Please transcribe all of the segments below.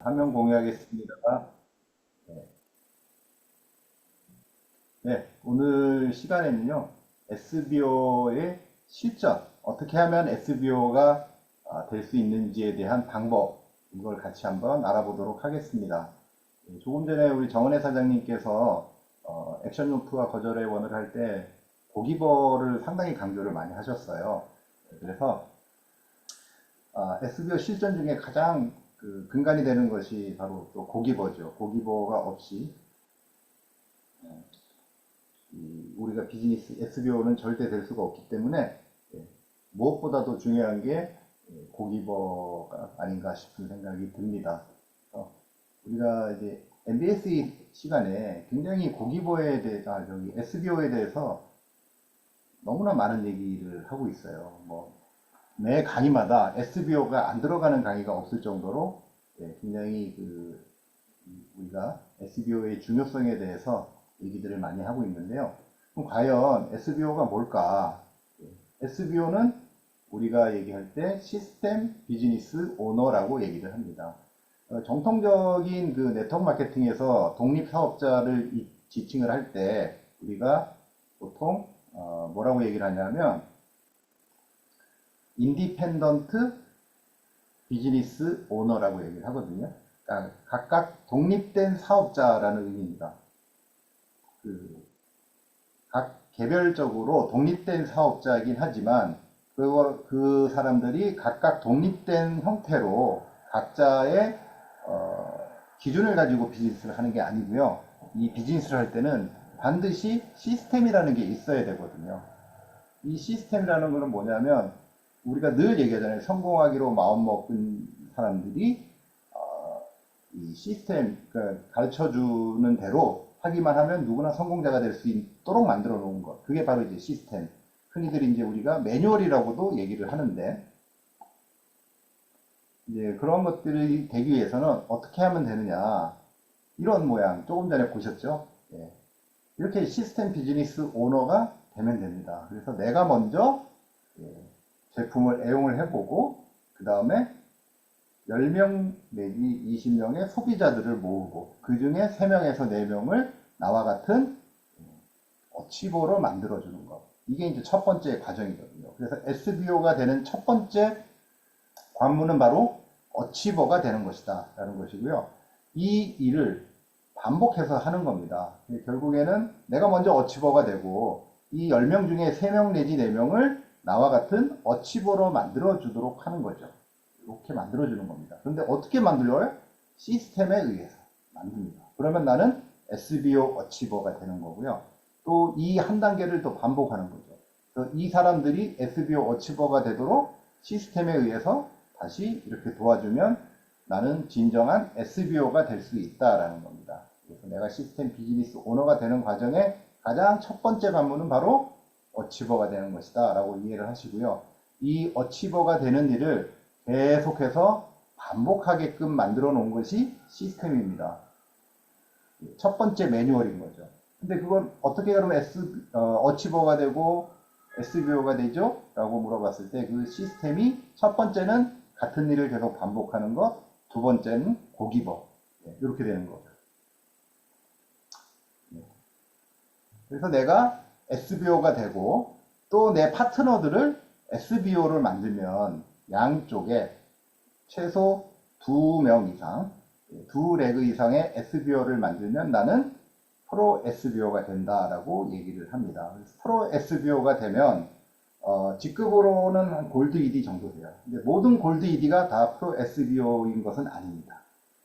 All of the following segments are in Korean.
화면 공유하겠습니다. 네. 네, 오늘 시간에는요, SBO의 실전, 어떻게 하면 SBO가 될 수 있는지에 대한 방법, 이걸 같이 한번 알아보도록 하겠습니다. 조금 전에 우리 정은혜 사장님께서 액션 노트와 거절의 원을 할 때 고기버를 상당히 강조를 많이 하셨어요. 그래서 SBO 실전 중에 가장 그 근간이 되는 것이 바로 또 고기버죠. 고기버가 없이 우리가 비즈니스 SBO는 절대 될 수가 없기 때문에 무엇보다도 중요한 게 고기버가 아닌가 싶은 생각이 듭니다. 우리가 이제 MBSE 시간에 굉장히 고기버에 대해서, 여기 SBO에 대해서 너무나 많은 얘기를 하고 있어요. 매 강의마다 SBO가 안 들어가는 강의가 없을 정도로 굉장히 우리가 SBO의 중요성에 대해서 얘기들을 많이 하고 있는데요. 그럼 과연 SBO가 뭘까? SBO는 우리가 얘기할 때 시스템 비즈니스 오너라고 얘기를 합니다. 정통적인 그 네트워크 마케팅에서 독립 사업자를 지칭을 할 때 우리가 보통 뭐라고 얘기를 하냐면 인디펜던트 비즈니스 오너라고 얘기를 하거든요. 그러니까 각각 독립된 사업자라는 의미입니다. 각 개별적으로 독립된 사업자이긴 하지만 그 사람들이 각각 독립된 형태로 각자의 기준을 가지고 비즈니스를 하는 게 아니고요. 이 비즈니스를 할 때는 반드시 시스템이라는 게 있어야 되거든요. 이 시스템이라는 것은 뭐냐면 우리가 늘 얘기하잖아요. 성공하기로 마음먹은 사람들이 이 시스템, 그러니까 가르쳐주는 대로 하기만 하면 누구나 성공자가 될 수 있도록 만들어 놓은 것. 그게 바로 이제 시스템. 흔히들 이제 우리가 매뉴얼이라고도 얘기를 하는데, 이제 그런 것들이 되기 위해서는 어떻게 하면 되느냐. 이런 모양, 조금 전에 보셨죠? 이렇게 시스템 비즈니스 오너가 되면 됩니다. 그래서 내가 먼저 제품을 애용을 해보고, 그 다음에 10명 내지 20명의 소비자들을 모으고 그 중에 3명에서 4명을 나와 같은 어치버로 만들어주는 것. 이게 이제 첫 번째 과정이거든요. 그래서 SBO가 되는 첫 번째 관문은 바로 어치버가 되는 것이다 라는 것이고요. 이 일을 반복해서 하는 겁니다. 결국에는 내가 먼저 어치버가 되고 이 10명 중에 3명 내지 4명을 나와 같은 어치버로 만들어주도록 하는 거죠. 이렇게 만들어주는 겁니다. 그런데 어떻게 만들어요? 시스템에 의해서 만듭니다. 그러면 나는 SBO 어치버가 되는 거고요. 또 이 한 단계를 또 반복하는 거죠. 이 사람들이 SBO 어치버가 되도록 시스템에 의해서 다시 이렇게 도와주면 나는 진정한 SBO가 될 수 있다라는 겁니다. 그래서 내가 시스템 비즈니스 오너가 되는 과정의 가장 첫 번째 관문은 바로 어치버가 되는 것이다 라고 이해를 하시고요. 이 어치버가 되는 일을 계속해서 반복하게끔 만들어 놓은 것이 시스템입니다. 첫 번째 매뉴얼인 거죠. 근데 그건 어떻게 그러면 어치버가 되고 SBO가 되죠? 라고 물어봤을 때 그 시스템이 첫 번째는 같은 일을 계속 반복하는 것, 두 번째는 고기버. 이렇게 되는 거죠. 그래서 내가 SBO가 되고 또 내 파트너들을 SBO를 만들면 양쪽에 최소 2명 이상, 2레그 이상의 SBO를 만들면 나는 프로 SBO가 된다라고 얘기를 합니다. 그래서 프로 SBO가 되면 직급으로는 한 골드 ED 정도 돼요. 근데 모든 골드 ED가 다 프로 SBO인 것은 아닙니다.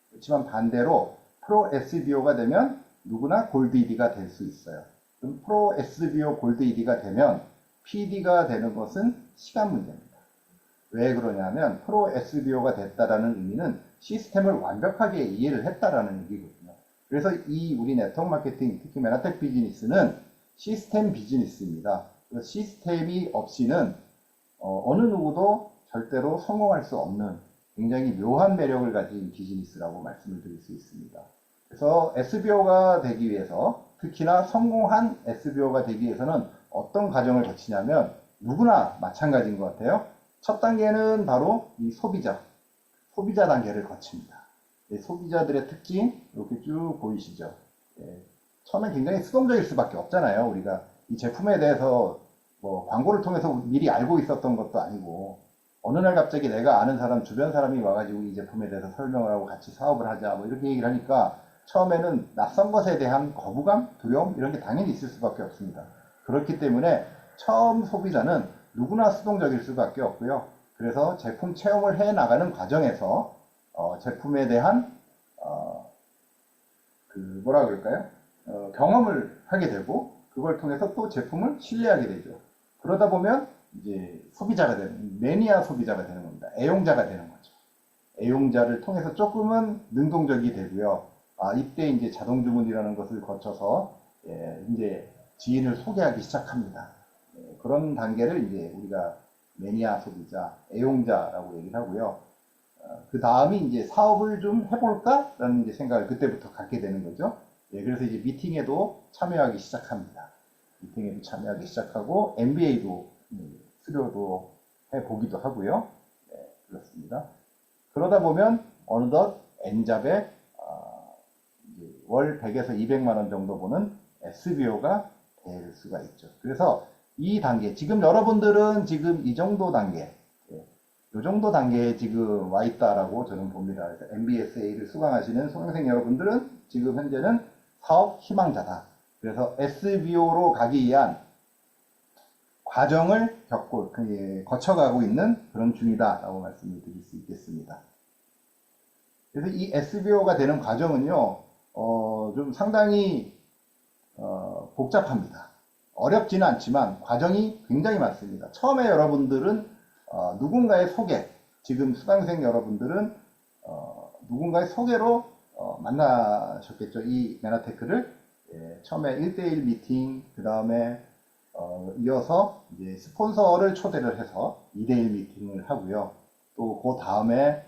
그렇지만 반대로 프로 SBO가 되면 누구나 골드 ED가 될 수 있어요. 그럼 프로 SBO 골드 ED가 되면 PD가 되는 것은 시간 문제입니다. 왜 그러냐면 프로 SBO가 됐다라는 의미는 시스템을 완벽하게 이해를 했다라는 얘기거든요. 그래서 이 우리 네트워크 마케팅, 특히 메나텍 비즈니스는 시스템 비즈니스입니다. 시스템이 없이는 어느 누구도 절대로 성공할 수 없는 굉장히 묘한 매력을 가진 비즈니스라고 말씀을 드릴 수 있습니다. 그래서 SBO가 되기 위해서, 특히나 성공한 SBO가 되기 위해서는 어떤 과정을 거치냐면 누구나 마찬가지인 것 같아요. 첫 단계는 바로 이 소비자 단계를 거칩니다. 소비자들의 특징 이렇게 쭉 보이시죠? 예, 처음엔 굉장히 수동적일 수밖에 없잖아요. 우리가 이 제품에 대해서 뭐 광고를 통해서 미리 알고 있었던 것도 아니고 어느 날 갑자기 내가 아는 사람, 주변 사람이 와가지고 이 제품에 대해서 설명을 하고 같이 사업을 하자 뭐 이렇게 얘기를 하니까 처음에는 낯선 것에 대한 거부감, 두려움 이런 게 당연히 있을 수밖에 없습니다. 그렇기 때문에 처음 소비자는 누구나 수동적일 수밖에 없고요. 그래서 제품 체험을 해 나가는 과정에서 제품에 대한 그 뭐라 그럴까요? 경험을 하게 되고 그걸 통해서 또 제품을 신뢰하게 되죠. 그러다 보면 이제 소비자가 되는 매니아 소비자가 되는 겁니다. 애용자가 되는 거죠. 애용자를 통해서 조금은 능동적이 되고요. 이때 이제 자동 주문이라는 것을 거쳐서 이제 지인을 소개하기 시작합니다. 그런 단계를 이제 우리가 매니아 소비자, 애용자라고 얘기를 하고요. 그 다음이 이제 사업을 좀 해볼까라는 이제 생각을 그때부터 갖게 되는 거죠. 그래서 이제 미팅에도 참여하기 시작합니다. 미팅에도 참여하기 시작하고 MBA도 수료도 해보기도 하고요. 그렇습니다. 그러다 보면 어느덧 N잡에 월 100에서 200만 원 정도 보는 SBO가 될 수가 있죠. 그래서 이 단계, 지금 여러분들은 지금 이 정도 단계, 이 정도 단계에 지금 와 있다라고 저는 봅니다. 그래서 MBSA를 수강하시는 수강생 여러분들은 지금 현재는 사업 희망자다. 그래서 SBO로 가기 위한 과정을 거쳐가고 있는 그런 중이다라고 말씀을 드릴 수 있겠습니다. 그래서 이 SBO가 되는 과정은요, 좀 상당히 복잡합니다. 어렵지는 않지만 과정이 굉장히 많습니다. 처음에 여러분들은 누군가의 소개, 지금 수강생 여러분들은 누군가의 소개로 만나셨겠죠. 이 메나테크를 처음에 1대1 미팅, 그 다음에 이어서 이제 스폰서를 초대를 해서 2대1 미팅을 하고요. 또 그 다음에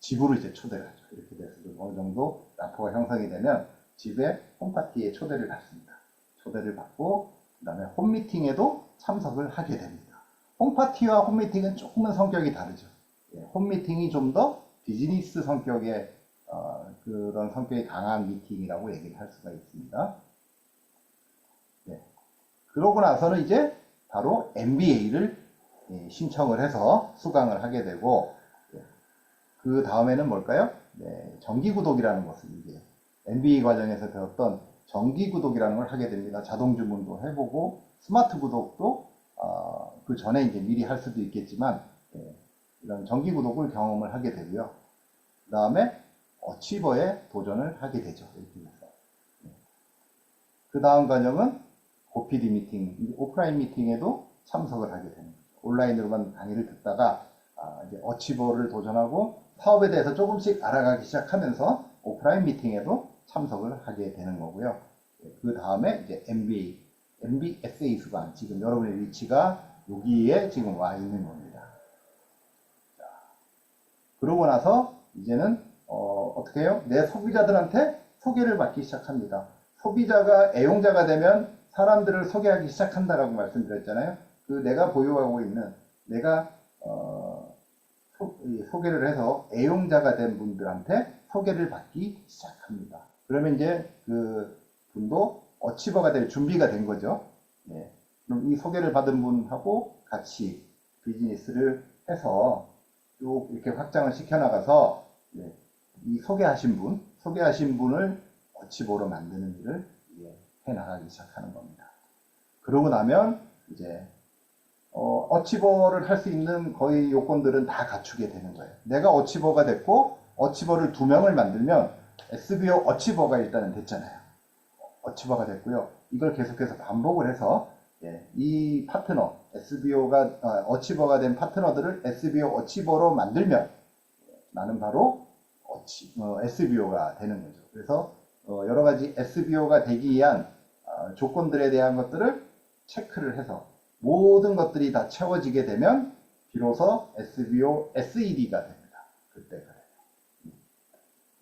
집으로 이제 초대를 하죠. 이렇게 돼서 어느 정도 라포가 형성이 되면 집에 홈파티에 초대를 받습니다. 초대를 받고 그 다음에 홈미팅에도 참석을 하게 됩니다. 홈파티와 홈미팅은 조금은 성격이 다르죠. 홈미팅이 좀 더 비즈니스 성격의 그런 성격이 강한 미팅이라고 얘기를 할 수가 있습니다. 그러고 나서는 이제 바로 MBA를 신청을 해서 수강을 하게 되고 그 다음에는 뭘까요? 정기구독이라는 것을 이제 MBA 과정에서 배웠던 정기구독이라는 걸 하게 됩니다. 자동 주문도 해보고 스마트 구독도 그 전에 이제 미리 할 수도 있겠지만 이런 정기구독을 경험을 하게 되고요. 그 다음에 어치버에 도전을 하게 되죠. 이렇게 해서 그 다음 과정은 OPD 미팅, 오프라인 미팅에도 참석을 하게 되는 거죠. 온라인으로만 강의를 듣다가 이제 어치버를 도전하고 사업에 대해서 조금씩 알아가기 시작하면서 오프라인 미팅에도 참석을 하게 되는 거고요. 그 다음에 이제 MBA, MBSA 수강, 지금 여러분의 위치가 여기에 지금 와 있는 겁니다. 자, 그러고 나서 이제는 어떻게 해요? 내 소비자들한테 소개를 받기 시작합니다. 소비자가 애용자가 되면 사람들을 소개하기 시작한다라고 말씀드렸잖아요. 그 내가 보유하고 있는 내가 소개를 해서 애용자가 된 분들한테 소개를 받기 시작합니다. 그러면 이제 그 분도 어치버가 될 준비가 된 거죠. 그럼 이 소개를 받은 분하고 같이 비즈니스를 해서 쭉 이렇게 확장을 시켜나가서 이 소개하신 분을 어치버로 만드는 일을 해나가기 시작하는 겁니다. 그러고 나면 이제 어치버를 할 수 있는 거의 요건들은 다 갖추게 되는 거예요. 내가 어치버가 됐고 어치버를 2명을 만들면 SBO 어치버가 일단은 됐잖아요. 어치버가 됐고요. 이걸 계속해서 반복을 해서 이 파트너 SBO가 어치버가 된 파트너들을 SBO 어치버로 만들면 나는 바로 SBO가 되는 거죠. 그래서 여러 가지 SBO가 되기 위한 조건들에 대한 것들을 체크를 해서 모든 것들이 다 채워지게 되면 비로소 SBO SED가 됩니다. 그때 그래요.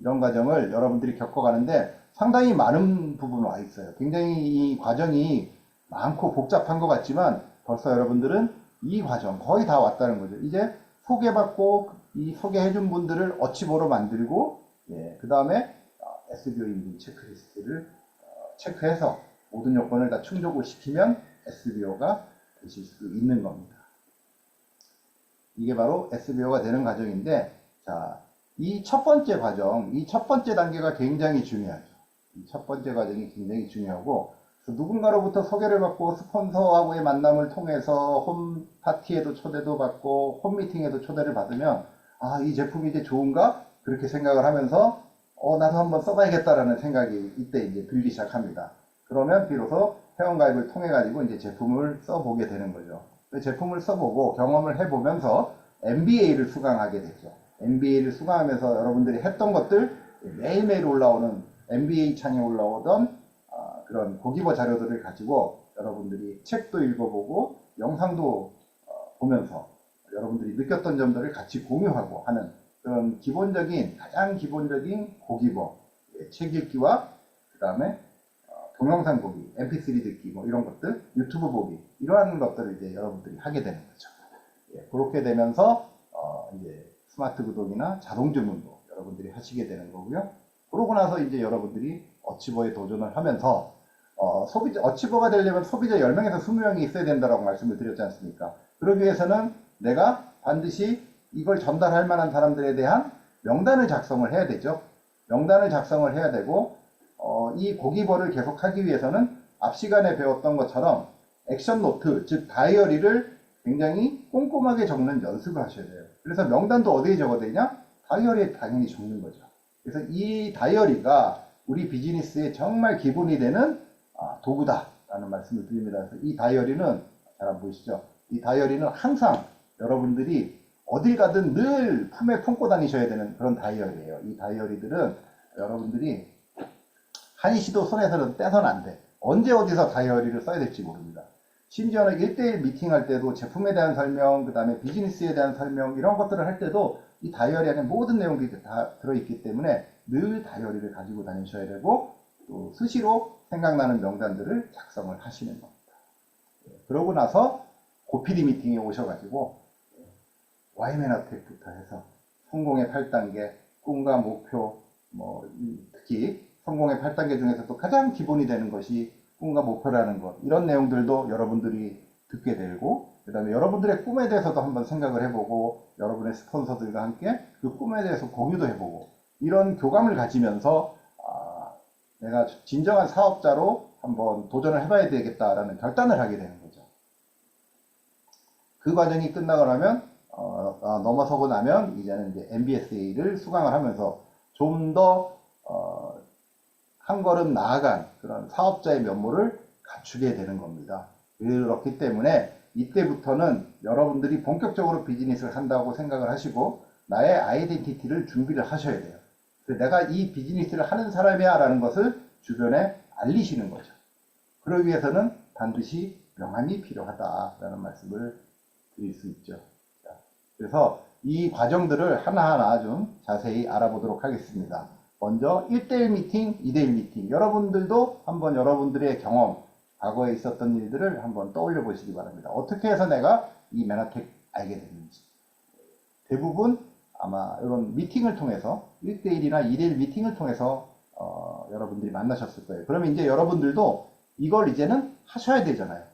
이런 과정을 여러분들이 겪어가는데 상당히 많은 부분 와 있어요. 굉장히 이 과정이 많고 복잡한 것 같지만 벌써 여러분들은 이 과정 거의 다 왔다는 거죠. 이제 소개받고 이 소개해준 분들을 어치보로 만들고, 예, 그 다음에 SBO 인증 체크리스트를 체크해서 모든 요건을 다 충족을 시키면 SBO가 되실 수 있는 겁니다. 이게 바로 SBO가 되는 과정인데, 자, 이 첫 번째 과정, 이 첫 번째 단계가 굉장히 중요하죠. 이 첫 번째 과정이 굉장히 중요하고, 누군가로부터 소개를 받고 스폰서하고의 만남을 통해서 홈 파티에도 초대도 받고 홈 미팅에도 초대를 받으면, 아, 이 제품이 이제 좋은가? 그렇게 생각을 하면서 나도 한번 써봐야겠다라는 생각이 이때 이제 들기 시작합니다. 그러면 비로소 회원가입을 통해 가지고 이제 제품을 써보게 되는 거죠. 제품을 써보고 경험을 해보면서 MBA를 수강하게 되죠. MBA를 수강하면서 여러분들이 했던 것들, 매일매일 올라오는 MBA 창에 올라오던 그런 고기버 자료들을 가지고 여러분들이 책도 읽어보고 영상도 보면서 여러분들이 느꼈던 점들을 같이 공유하고 하는 그런 기본적인, 가장 기본적인 고기버, 책 읽기와 그 다음에 동영상 보기, mp3 듣기, 뭐 이런 것들, 유튜브 보기, 이러한 것들을 이제 여러분들이 하게 되는 거죠. 예, 그렇게 되면서 이제 스마트 구독이나 자동 주문도 여러분들이 하시게 되는 거고요. 그러고 나서 이제 여러분들이 어치버에 도전을 하면서 어치버가 되려면 소비자 10명에서 20명이 있어야 된다고 말씀을 드렸지 않습니까? 그러기 위해서는 내가 반드시 이걸 전달할 만한 사람들에 대한 명단을 작성을 해야 되죠. 명단을 작성을 해야 되고 이 고기버를 계속하기 위해서는 앞 시간에 배웠던 것처럼 액션 노트, 즉 다이어리를 굉장히 꼼꼼하게 적는 연습을 하셔야 돼요. 그래서 명단도 어디에 적어야 되냐? 다이어리에 당연히 적는 거죠. 그래서 이 다이어리가 우리 비즈니스의 정말 기본이 되는 도구다라는 말씀을 드립니다. 그래서 이 다이어리는 잘 안 보이시죠? 이 다이어리는 항상 여러분들이 어딜 가든 늘 품에 품고 다니셔야 되는 그런 다이어리예요. 이 다이어리들은 여러분들이 한시도 손에서는 떼서는 안 돼. 언제 어디서 다이어리를 써야 될지 모릅니다. 심지어는 1대1 미팅할 때도 제품에 대한 설명, 그 다음에 비즈니스에 대한 설명 이런 것들을 할 때도 이 다이어리 안에 모든 내용들이 다 들어있기 때문에 늘 다이어리를 가지고 다니셔야 되고 또 수시로 생각나는 명단들을 작성을 하시는 겁니다. 그러고 나서 고PD 미팅에 오셔가지고 Y맨 어택부터 해서 성공의 8단계, 꿈과 목표, 특히 성공의 8단계 중에서도 가장 기본이 되는 것이 꿈과 목표라는 것, 이런 내용들도 여러분들이 듣게 되고, 그 다음에 여러분들의 꿈에 대해서도 한번 생각을 해보고, 여러분의 스폰서들과 함께 그 꿈에 대해서 공유도 해보고, 이런 교감을 가지면서 내가 진정한 사업자로 한번 도전을 해봐야 되겠다라는 결단을 하게 되는 거죠. 그 과정이 끝나고 나면 넘어서고 나면 이제는 이제 MBSA를 수강을 하면서 좀 더 한 걸음 나아간 그런 사업자의 면모를 갖추게 되는 겁니다. 그렇기 때문에 이때부터는 여러분들이 본격적으로 비즈니스를 한다고 생각을 하시고 나의 아이덴티티를 준비를 하셔야 돼요. 그래서 내가 이 비즈니스를 하는 사람이야 라는 것을 주변에 알리시는 거죠. 그러기 위해서는 반드시 명함이 필요하다라는 말씀을 드릴 수 있죠. 그래서 이 과정들을 하나하나 좀 자세히 알아보도록 하겠습니다. 먼저 1대1 미팅, 2대1 미팅. 여러분들도 한번 여러분들의 경험, 과거에 있었던 일들을 한번 떠올려 보시기 바랍니다. 어떻게 해서 내가 이 매너텍 알게 됐는지. 대부분 아마 이런 미팅을 통해서 1대1이나 2대1 미팅을 통해서 여러분들이 만나셨을 거예요. 그러면 이제 여러분들도 이걸 이제는 하셔야 되잖아요.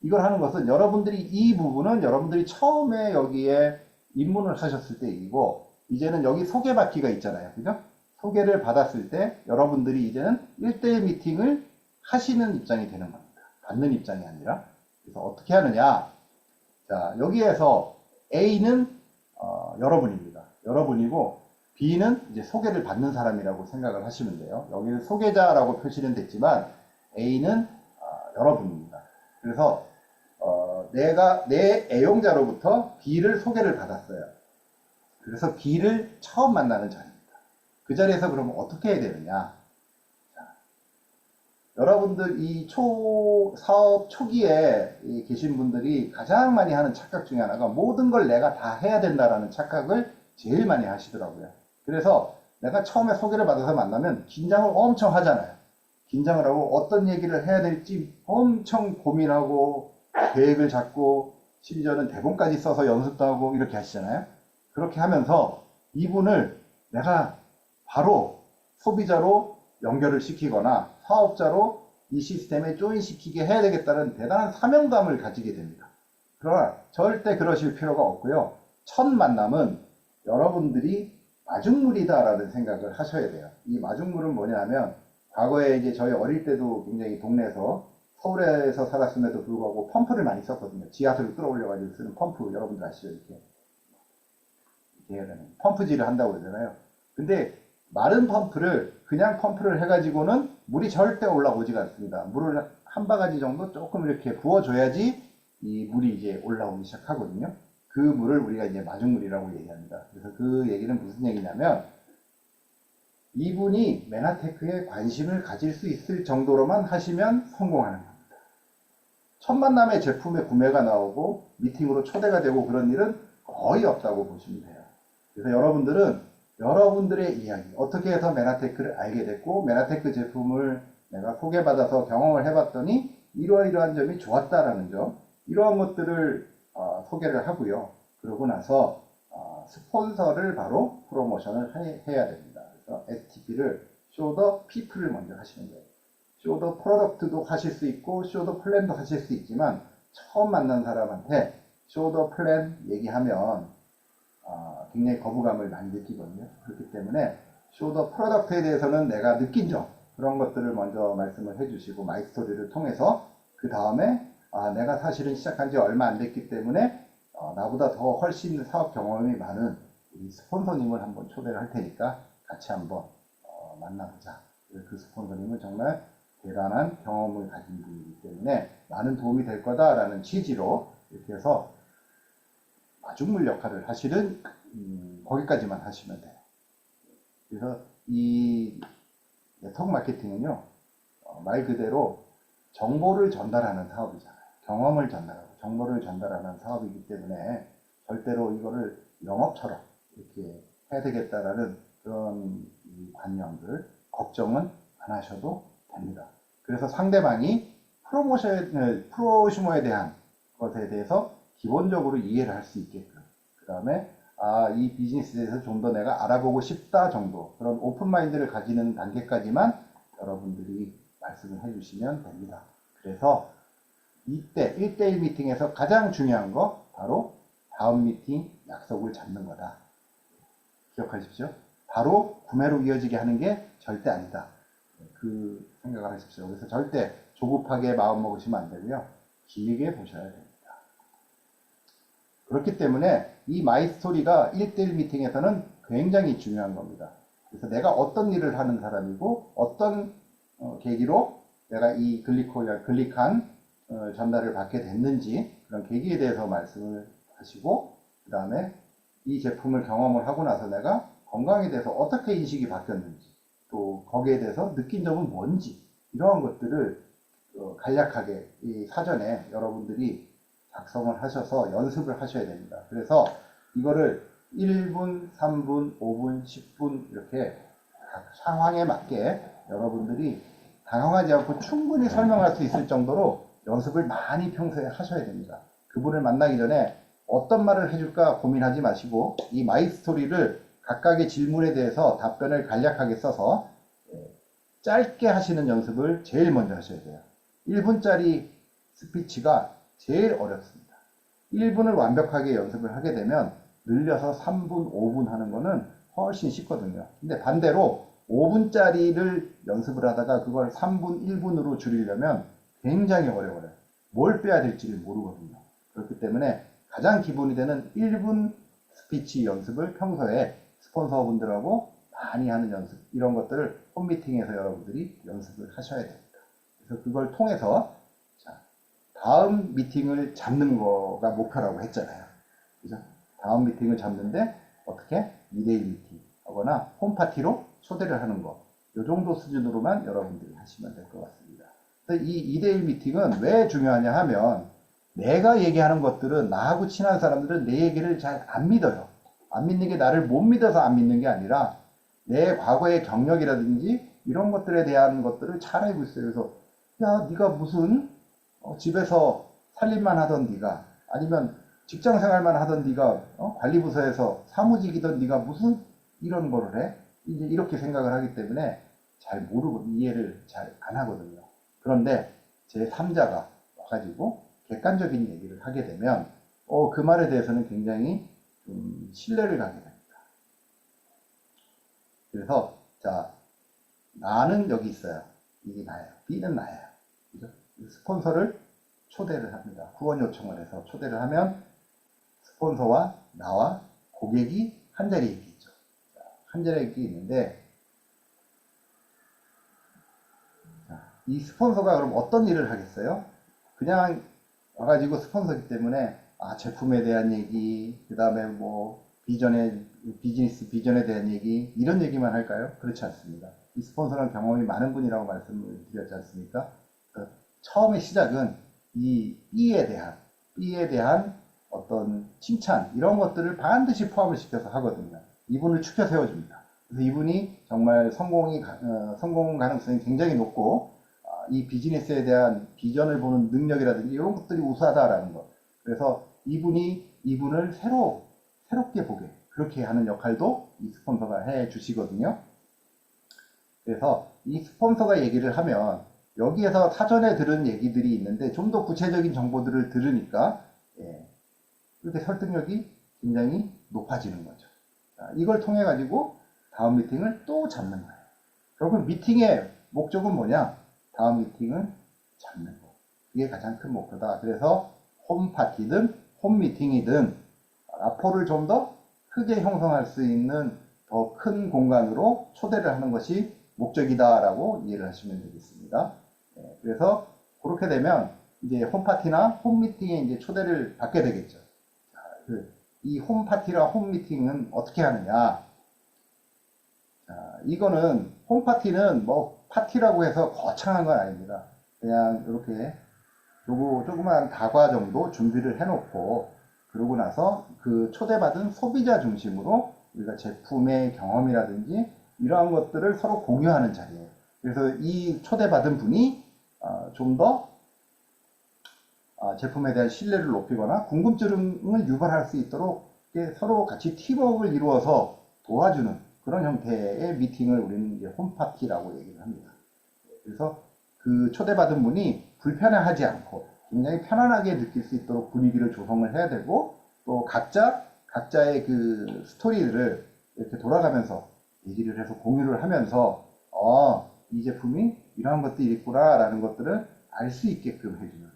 이걸 하는 것은 여러분들이 이 부분은 여러분들이 처음에 여기에 입문을 하셨을 때 일이고 이제는 여기 소개받기가 있잖아요. 그죠? 소개를 받았을 때 여러분들이 이제는 1대1 미팅을 하시는 입장이 되는 겁니다. 받는 입장이 아니라. 그래서 어떻게 하느냐. 자, 여기에서 A는 여러분입니다. 여러분이고 B는 이제 소개를 받는 사람이라고 생각을 하시면 돼요. 여기는 소개자라고 표시는 됐지만 A는 여러분입니다. 그래서 내가 내 애용자로부터 B를 소개를 받았어요. 그래서 B를 처음 만나는 자리입니다. 그 자리에서 그러면 어떻게 해야 되느냐? 자, 여러분들 이 사업 초기에 계신 분들이 가장 많이 하는 착각 중에 하나가 모든 걸 내가 다 해야 된다라는 착각을 제일 많이 하시더라고요. 그래서 내가 처음에 소개를 받아서 만나면 긴장을 엄청 하잖아요. 긴장을 하고 어떤 얘기를 해야 될지 엄청 고민하고 계획을 잡고 심지어는 대본까지 써서 연습도 하고 이렇게 하시잖아요. 그렇게 하면서 이분을 내가 바로 소비자로 연결을 시키거나 사업자로 이 시스템에 조인시키게 해야 되겠다는 대단한 사명감을 가지게 됩니다. 그러나 절대 그러실 필요가 없고요. 첫 만남은 여러분들이 마중물이다라는 생각을 하셔야 돼요. 이 마중물은 뭐냐면 과거에 이제 저희 어릴 때도 굉장히 동네에서 서울에서 살았음에도 불구하고 펌프를 많이 썼거든요. 지하수를 끌어올려가지고 쓰는 펌프 여러분들 아시죠? 이렇게 해야 되는 펌프질을 한다고 그러잖아요. 근데 마른 펌프를 그냥 펌프를 해가지고는 물이 절대 올라오지가 않습니다. 물을 한 바가지 정도 조금 이렇게 부어줘야지 이 물이 이제 올라오기 시작하거든요. 그 물을 우리가 이제 마중물이라고 얘기합니다. 그래서 그 얘기는 무슨 얘기냐면 이분이 메나테크에 관심을 가질 수 있을 정도로만 하시면 성공하는 겁니다. 첫 만남에 제품의 구매가 나오고 미팅으로 초대가 되고 그런 일은 거의 없다고 보시면 돼요. 그래서 여러분들은 여러분들의 이야기, 어떻게 해서 메나테크를 알게 됐고 메나테크 제품을 내가 소개받아서 경험을 해봤더니 이러이러한 점이 좋았다라는 점, 이러한 것들을 소개를 하고요. 그러고 나서 스폰서를 바로 프로모션을 해야 됩니다. 그래서 STP를 Show the People을 먼저 하시는 거예요. Show the Product도 하실 수 있고 Show the Plan도 하실 수 있지만 처음 만난 사람한테 Show the Plan 얘기하면 굉장히 거부감을 많이 느끼거든요. 그렇기 때문에 Show the Product에 대해서는 내가 느낀 점, 그런 것들을 먼저 말씀을 해주시고 마이스토리를 통해서 그 다음에 내가 사실은 시작한 지 얼마 안 됐기 때문에 나보다 더 훨씬 사업 경험이 많은 우리 스폰서님을 한번 초대를 할 테니까 같이 한번 만나보자. 그 스폰서님은 정말 대단한 경험을 가진 분이기 때문에 많은 도움이 될 거다라는 취지로 이렇게 해서 마중물 역할을 하시는 거기까지만 하시면 돼요. 그래서 이 네트워크 마케팅은요, 말 그대로 정보를 전달하는 사업이잖아요. 경험을 전달하고 정보를 전달하는 사업이기 때문에 절대로 이거를 영업처럼 이렇게 해야 되겠다라는 그런 관념들, 걱정은 안 하셔도 됩니다. 그래서 상대방이 프로슈머에 대한 것에 대해서 기본적으로 이해를 할 수 있게끔, 그 다음에 이 비즈니스에 대해서 좀 더 내가 알아보고 싶다 정도, 그런 오픈 마인드를 가지는 단계까지만 여러분들이 말씀을 해주시면 됩니다. 그래서 이때 1대1 미팅에서 가장 중요한 거 바로 다음 미팅 약속을 잡는 거다. 기억하십시오. 바로 구매로 이어지게 하는 게 절대 아니다. 그 생각을 하십시오. 그래서 절대 조급하게 마음 먹으시면 안 되고요. 길게 보셔야 됩니다. 그렇기 때문에 이 마이스토리가 1대1 미팅에서는 굉장히 중요한 겁니다. 그래서 내가 어떤 일을 하는 사람이고 어떤 계기로 내가 이 클릭한 전달을 받게 됐는지 그런 계기에 대해서 말씀을 하시고, 그 다음에 이 제품을 경험을 하고 나서 내가 건강에 대해서 어떻게 인식이 바뀌었는지, 또 거기에 대해서 느낀 점은 뭔지, 이러한 것들을 간략하게 이 사전에 여러분들이 작성을 하셔서 연습을 하셔야 됩니다. 그래서 이거를 1분, 3분, 5분, 10분 이렇게 각 상황에 맞게 여러분들이 당황하지 않고 충분히 설명할 수 있을 정도로 연습을 많이 평소에 하셔야 됩니다. 그분을 만나기 전에 어떤 말을 해줄까 고민하지 마시고 이 마이스토리를 각각의 질문에 대해서 답변을 간략하게 써서 짧게 하시는 연습을 제일 먼저 하셔야 돼요. 1분짜리 스피치가 제일 어렵습니다. 1분을 완벽하게 연습을 하게 되면 늘려서 3분, 5분 하는 거는 훨씬 쉽거든요. 근데 반대로 5분짜리를 연습을 하다가 그걸 3분, 1분으로 줄이려면 굉장히 어려워요. 뭘 빼야 될지를 모르거든요. 그렇기 때문에 가장 기본이 되는 1분 스피치 연습을 평소에 스폰서분들하고 많이 하는 연습, 이런 것들을 홈미팅에서 여러분들이 연습을 하셔야 됩니다. 그래서 그걸 통해서 다음 미팅을 잡는 거가 목표라고 했잖아요. 그죠? 다음 미팅을 잡는데 어떻게? 2대1 미팅 하거나 홈파티로 초대를 하는 거, 이 정도 수준으로만 여러분들이 하시면 될 것 같습니다. 그래서 이 2대1 미팅은 왜 중요하냐 하면 내가 얘기하는 것들은 나하고 친한 사람들은 내 얘기를 잘 안 믿어요. 안 믿는 게 나를 못 믿어서 안 믿는 게 아니라 내 과거의 경력이라든지 이런 것들에 대한 것들을 잘 알고 있어요. 그래서 야, 네가 무슨 집에서 살림만 하던 네가, 아니면 직장 생활만 하던 네가 관리부서에서 사무직이던 네가 무슨 이런 거를 해? 이제 이렇게 생각을 하기 때문에 잘 모르고 이해를 잘 안 하거든요. 그런데 제3자가 와가지고 객관적인 얘기를 하게 되면 그 말에 대해서는 굉장히 신뢰를 가게 됩니다. 그래서 자, 나는 여기 있어요. 이게 나예요. B는 나예요. 그죠? 스폰서를 초대를 합니다. 후원 요청을 해서 초대를 하면 스폰서와 나와 고객이 한 자리에 있겠죠. 한 자리에 있는데 이 스폰서가 그럼 어떤 일을 하겠어요? 그냥 와가지고 스폰서기 때문에 제품에 대한 얘기, 그 다음에 뭐 비즈니스 비전에 대한 얘기 이런 얘기만 할까요? 그렇지 않습니다. 이 스폰서는 경험이 많은 분이라고 말씀을 드렸지 않습니까? 처음에 시작은 이 B에 대한 어떤 칭찬 이런 것들을 반드시 포함을 시켜서 하거든요. 이분을 추켜 세워줍니다. 그래서 이분이 정말 성공 가능성이 굉장히 높고 이 비즈니스에 대한 비전을 보는 능력이라든지 이런 것들이 우수하다라는 것. 그래서 이분을 새롭게 보게 그렇게 하는 역할도 이 스폰서가 해 주시거든요. 그래서 이 스폰서가 얘기를 하면 여기에서 사전에 들은 얘기들이 있는데 좀 더 구체적인 정보들을 들으니까 이렇게 설득력이 굉장히 높아지는 거죠. 자, 이걸 통해 가지고 다음 미팅을 또 잡는 거예요. 결국 미팅의 목적은 뭐냐? 다음 미팅을 잡는 거. 이게 가장 큰 목표다. 그래서 홈 파티든 홈 미팅이든 라포를 좀 더 크게 형성할 수 있는 더 큰 공간으로 초대를 하는 것이 목적이다라고 이해를 하시면 되겠습니다. 그래서 그렇게 되면 이제 홈 파티나 홈 미팅에 이제 초대를 받게 되겠죠. 이 홈 파티나 홈 미팅은 어떻게 하느냐? 이거는 홈 파티는 뭐 파티라고 해서 거창한 건 아닙니다. 그냥 이렇게 조그만 다과 정도 준비를 해놓고 그러고 나서 그 초대받은 소비자 중심으로 우리가 제품의 경험이라든지 이러한 것들을 서로 공유하는 자리예요. 그래서 이 초대받은 분이 좀 더 제품에 대한 신뢰를 높이거나 궁금증을 유발할 수 있도록 서로 같이 팀워크를 이루어서 도와주는 그런 형태의 미팅을 우리는 이제 홈파티라고 얘기를 합니다. 그래서 그 초대받은 분이 불편해하지 않고 굉장히 편안하게 느낄 수 있도록 분위기를 조성을 해야 되고 또 각자의 그 스토리들을 이렇게 돌아가면서 얘기를 해서 공유를 하면서 이 제품이 이러한 것들이 있구나 라는 것들을 알 수 있게끔 해주는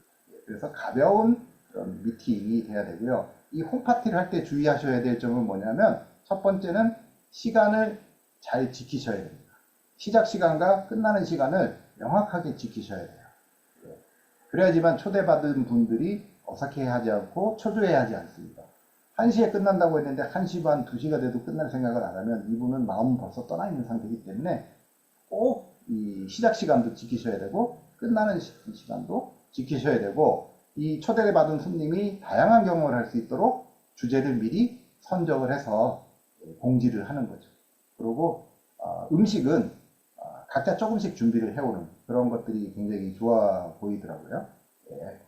그래서 가벼운 그런 미팅이 돼야 되고요. 이 홈파티를 할 때 주의하셔야 될 점은 뭐냐면 첫 번째는 시간을 잘 지키셔야 됩니다. 시작 시간과 끝나는 시간을 명확하게 지키셔야 돼요. 그래야지만 초대받은 분들이 어색해하지 않고 초조해하지 않습니다. 1시에 끝난다고 했는데 1시 반, 2시가 돼도 끝날 생각을 안 하면 이분은 마음은 벌써 떠나 있는 상태이기 때문에 꼭 이 시작 시간도 지키셔야 되고 끝나는 시간도 지키셔야 되고 이 초대를 받은 손님이 다양한 경험을 할 수 있도록 주제를 미리 선정을 해서 공지를 하는 거죠. 그리고 음식은 각자 조금씩 준비를 해오는 그런 것들이 굉장히 좋아 보이더라고요.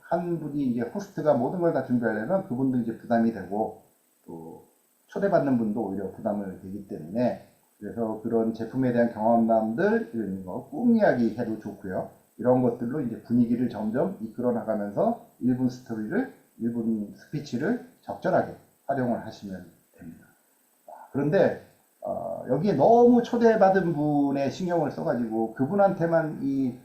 한 분이 이제 호스트가 모든 걸 다 준비하려면 그분도 이제 부담이 되고 또 초대받는 분도 오히려 부담을 되기 때문에 그래서 그런 제품에 대한 경험담들 이런 거 꿈 이야기 해도 좋고요. 이런 것들로 이제 분위기를 점점 이끌어 나가면서 1분 스토리를 1분 스피치를 적절하게 활용을 하시면 됩니다. 그런데 여기에 너무 초대받은 분의 신경을 써가지고 그분한테만 이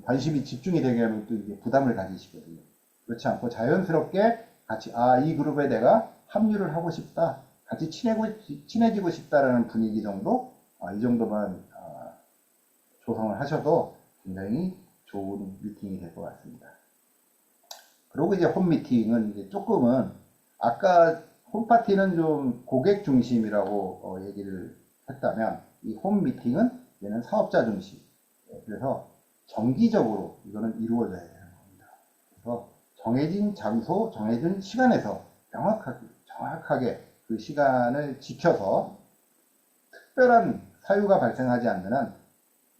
관심이 집중이 되게 하면 또 이게 부담을 가지시거든요. 그렇지 않고 자연스럽게 같이 이 그룹에 내가 합류를 하고 싶다, 같이 친해지고 싶다라는 분위기 정도, 이 정도만 조성을 하셔도 굉장히 좋은 미팅이 될 것 같습니다. 그리고 이제 홈 미팅은 이제 조금은 아까 홈 파티는 좀 고객 중심이라고 얘기를 했다면 이 홈 미팅은 얘는 사업자 중심. 그래서 정기적으로 이거는 이루어져야 되는 겁니다. 그래서 정해진 장소, 정해진 시간에서 정확하게 그 시간을 지켜서 특별한 사유가 발생하지 않는 한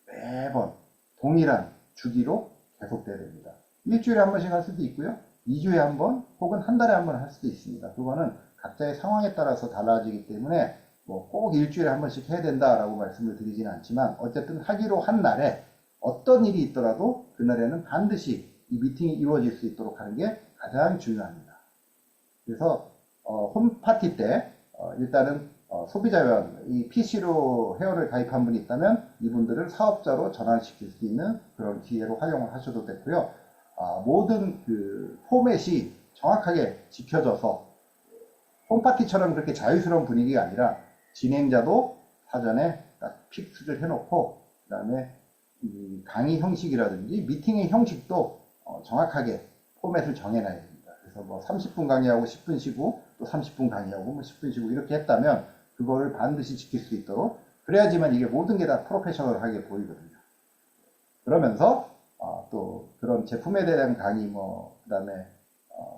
매번 동일한 주기로 계속돼야 됩니다. 일주일에 한 번씩 할 수도 있고요. 2주에 한 번 혹은 한 달에 한 번 할 수도 있습니다. 그거는 각자의 상황에 따라서 달라지기 때문에 뭐 꼭 일주일에 한 번씩 해야 된다라고 말씀을 드리지는 않지만 어쨌든 하기로 한 날에 어떤 일이 있더라도 그날에는 반드시 이 미팅이 이루어질 수 있도록 하는 게 가장 중요합니다. 그래서 홈파티 때 일단은 소비자회원, 이 PC로 회원을 가입한 분이 있다면 이분들을 사업자로 전환시킬 수 있는 그런 기회로 활용을 하셔도 됐고요. 모든 그 포맷이 정확하게 지켜져서 홈파티처럼 그렇게 자유스러운 분위기가 아니라 진행자도 사전에 딱 픽스를 해놓고 그 다음에 강의 형식이라든지 미팅의 형식도 정확하게 포맷을 정해놔야 됩니다. 그래서 뭐 30분 강의하고 10분 쉬고 또 30분 강의하고 뭐 10분 쉬고 이렇게 했다면 그거를 반드시 지킬 수 있도록 그래야지만 이게 모든 게 다 프로페셔널하게 보이거든요. 그러면서 또 그런 제품에 대한 강의 그 다음에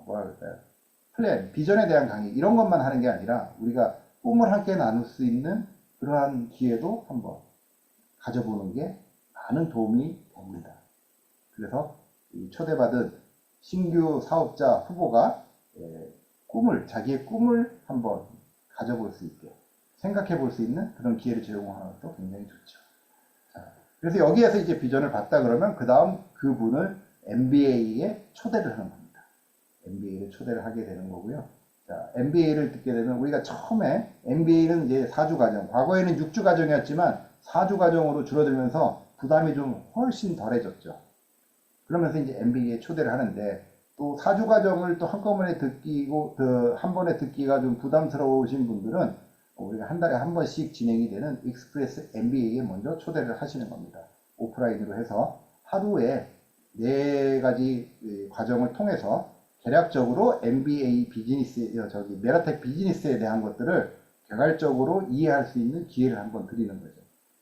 뭐라 그럴까요? 플랜, 비전에 대한 강의 이런 것만 하는 게 아니라 우리가 꿈을 함께 나눌 수 있는 그러한 기회도 한번 가져보는 게 많은 도움이 됩니다. 그래서 초대받은 신규 사업자 후보가 자기의 꿈을 한번 가져볼 수 있게 생각해 볼 수 있는 그런 기회를 제공하는 것도 굉장히 좋죠. 그래서 여기에서 이제 비전을 봤다 그러면 그 다음 그분을 MBA에 초대를 하는 겁니다. MBA를 초대를 하게 되는 거고요. 자, MBA를 듣게 되면 우리가 처음에 MBA는 이제 4주 과정, 과거에는 6주 과정이었지만 4주 과정으로 줄어들면서 부담이 좀 훨씬 덜해졌죠. 그러면서 이제 MBA에 초대를 하는데 또 4주 과정을 또 한꺼번에 듣기고 한 번에 듣기가 좀 부담스러우신 분들은 우리가 한 달에 한 번씩 진행이 되는 익스프레스 MBA에 먼저 초대를 하시는 겁니다. 오프라인으로 해서 하루에 4가지 과정을 통해서 대략적으로 MBA 비즈니스, 메라텍 비즈니스에 대한 것들을 개괄적으로 이해할 수 있는 기회를 한번 드리는 거죠.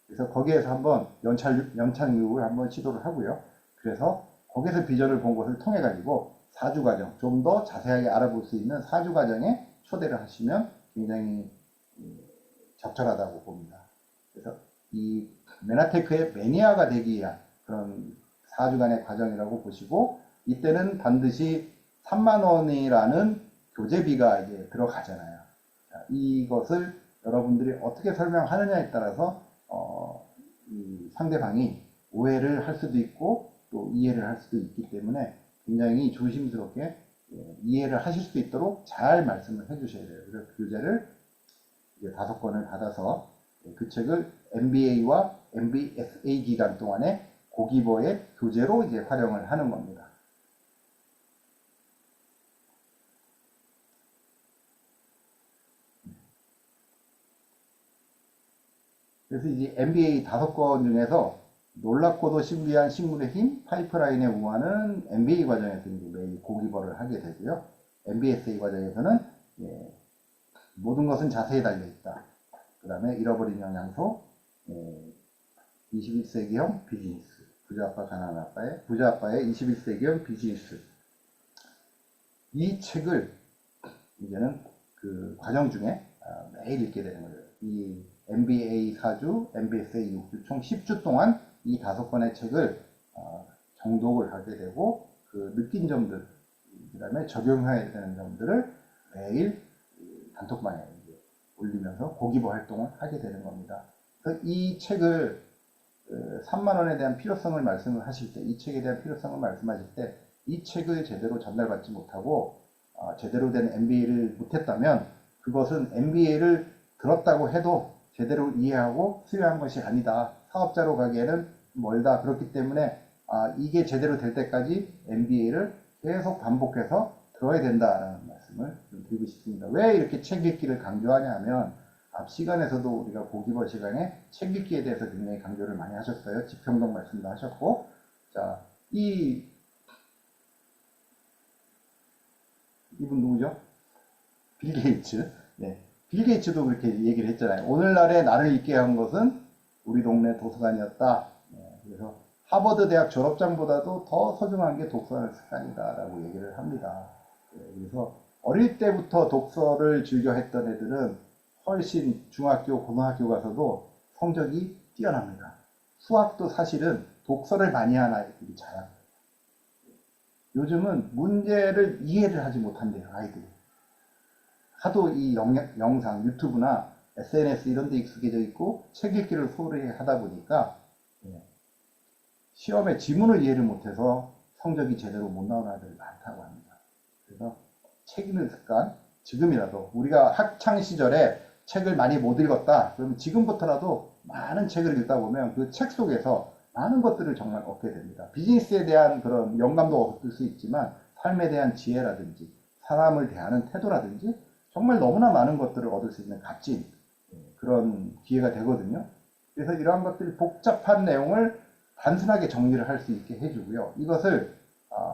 그래서 거기에서 한번 연착륙을 한번 시도를 하고요. 그래서 거기서 비전을 본 것을 통해 가지고 4주 과정, 좀 더 자세하게 알아볼 수 있는 4주 과정에 초대를 하시면 굉장히 적절하다고 봅니다. 그래서 이 메나테크의 매니아가 되기 위한 그런 4주간의 과정이라고 보시고 이때는 반드시 3만 원이라는 교재비가 이제 들어가잖아요. 자, 이것을 여러분들이 어떻게 설명하느냐에 따라서 이 상대방이 오해를 할 수도 있고 또 이해를 할 수도 있기 때문에 굉장히 조심스럽게 이해를 하실 수 있도록 잘 말씀을 해주셔야 돼요. 그래서 교재를 이제 5권을 받아서 그 책을 MBA와 MBSA 기간 동안에 고기버의 교재로 이제 활용을 하는 겁니다. 그래서 이제 MBA 5권 중에서 놀랍고도 신비한 식물의 힘, 파이프라인의 우화는 MBA 과정에서 이제 매일 고기버를 하게 되고요. MBSA 과정에서는 모든 것은 자세히 달려있다. 그 다음에 잃어버린 영양소, 21세기형 비즈니스, 부자아빠 가난한 아빠의 부자아빠의 21세기형 비즈니스. 이 책을 이제는 그 과정 중에 매일 읽게 되는 거예요. 이 MBA 4주, MBSA 6주, 총 10주 동안 이 5권의 책을 정독을 하게 되고 그 느낀 점들, 그 다음에 적용해야 되는 점들을 매일 단톡방에 올리면서 고기버 활동을 하게 되는 겁니다. 그래서 이 책을 3만 원에 대한 필요성을 말씀을 하실 때, 이 책에 대한 필요성을 말씀하실 때, 이 책을 제대로 전달받지 못하고 제대로 된 MBA를 못했다면 그것은 MBA를 들었다고 해도 제대로 이해하고 수요한 것이 아니다. 사업자로 가기에는 멀다. 그렇기 때문에 이게 제대로 될 때까지 MBA를 계속 반복해서 들어야 된다라는 말씀을 좀 드리고 싶습니다. 왜 이렇게 책 읽기를 강조하냐 하면 앞 시간에서도 우리가 고기버 시간에 책 읽기에 대해서 굉장히 강조를 많이 하셨어요. 지평동 말씀도 하셨고, 자, 이분 누구죠? 빌 게이츠. 네. 빌 게이츠도 그렇게 얘기를 했잖아요. 오늘날에 나를 읽게 한 것은 우리 동네 도서관이었다. 네. 그래서 하버드 대학 졸업장보다도 더 소중한 게 독서 습관이다라고 얘기를 합니다. 네. 그래서 어릴 때부터 독서를 즐겨 했던 애들은 훨씬 중학교, 고등학교 가서도 성적이 뛰어납니다. 수학도 사실은 독서를 많이 한 아이들이 잘합니다. 요즘은 문제를 이해를 하지 못한대요, 아이들이. 하도 이 영상, 유튜브나 SNS 이런 데 익숙해져 있고 책 읽기를 소홀히 하다 보니까 예, 시험에 지문을 이해를 못해서 성적이 제대로 못 나오는 아이들이 많다고 합니다. 그래서 책 읽는 습관, 지금이라도 우리가 학창 시절에 책을 많이 못 읽었다. 그러면 지금부터라도 많은 책을 읽다 보면 그 책 속에서 많은 것들을 정말 얻게 됩니다. 비즈니스에 대한 그런 영감도 얻을 수 있지만 삶에 대한 지혜라든지 사람을 대하는 태도라든지 정말 너무나 많은 것들을 얻을 수 있는 값진 그런 기회가 되거든요. 그래서 이러한 것들 복잡한 내용을 단순하게 정리를 할 수 있게 해주고요. 이것을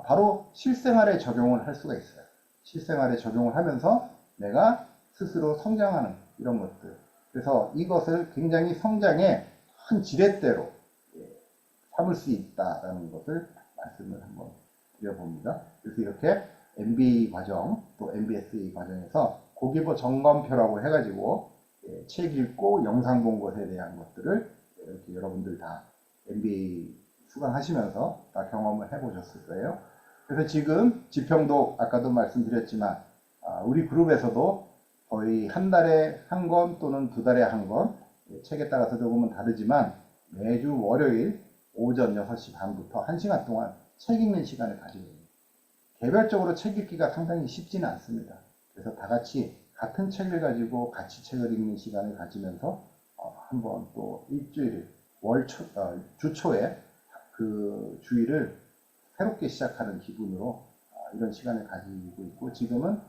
바로 실생활에 적용을 할 수가 있어요. 실생활에 적용을 하면서 내가 스스로 성장하는 이런 것들. 그래서 이것을 굉장히 성장의 큰 지렛대로 삼을 수 있다라는 것을 말씀을 한번 드려봅니다. 그래서 이렇게 MBA 과정 또 MBSA 과정에서 고기버 점검표라고 해가지고 책 읽고 영상 본 것에 대한 것들을 이렇게 여러분들 다 MBA 수강하시면서 다 경험을 해보셨을 거예요. 그래서 지금 지평도 아까도 말씀드렸지만 우리 그룹에서도 거의 한 달에 한 권 또는 두 달에 한 권, 책에 따라서 조금은 다르지만 매주 월요일 오전 6시 반부터 1시간 동안 책 읽는 시간을 가지고 있습니다. 개별적으로 책 읽기가 상당히 쉽지는 않습니다. 그래서 다 같이 같은 책을 가지고 같이 책을 읽는 시간을 가지면서 한번 또 일주일 주초에 그 주일을 새롭게 시작하는 기분으로 이런 시간을 가지고 있고 지금은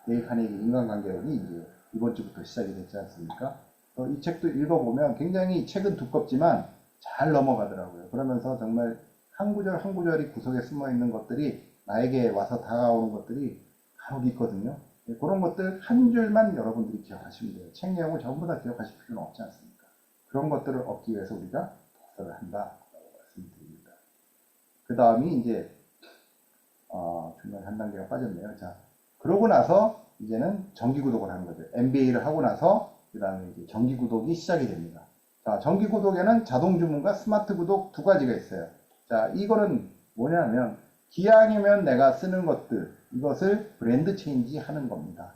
데일 카네기 인간관계론이 이제 이번 주부터 시작이 됐지 않습니까? 이 책도 읽어보면 굉장히 책은 두껍지만 잘 넘어가더라고요. 그러면서 정말 한 구절 한 구절이 구석에 숨어 있는 것들이 나에게 와서 다가오는 것들이 간혹 있거든요. 그런 것들 한 줄만 여러분들이 기억하시면 돼요. 책 내용을 전부 다 기억하실 필요는 없지 않습니까? 그런 것들을 얻기 위해서 우리가 독서를 한다라고 말씀드립니다. 그 다음이 이제 중간에 한 단계가 빠졌네요. 자, 그러고 나서 이제는 정기 구독을 하는 거죠. MBA를 하고 나서 그 다음에 이제 정기 구독이 시작이 됩니다. 자, 정기 구독에는 자동 주문과 스마트 구독 두 가지가 있어요. 자, 이거는 뭐냐면 기왕이면 내가 쓰는 것들 이것을 브랜드 체인지 하는 겁니다.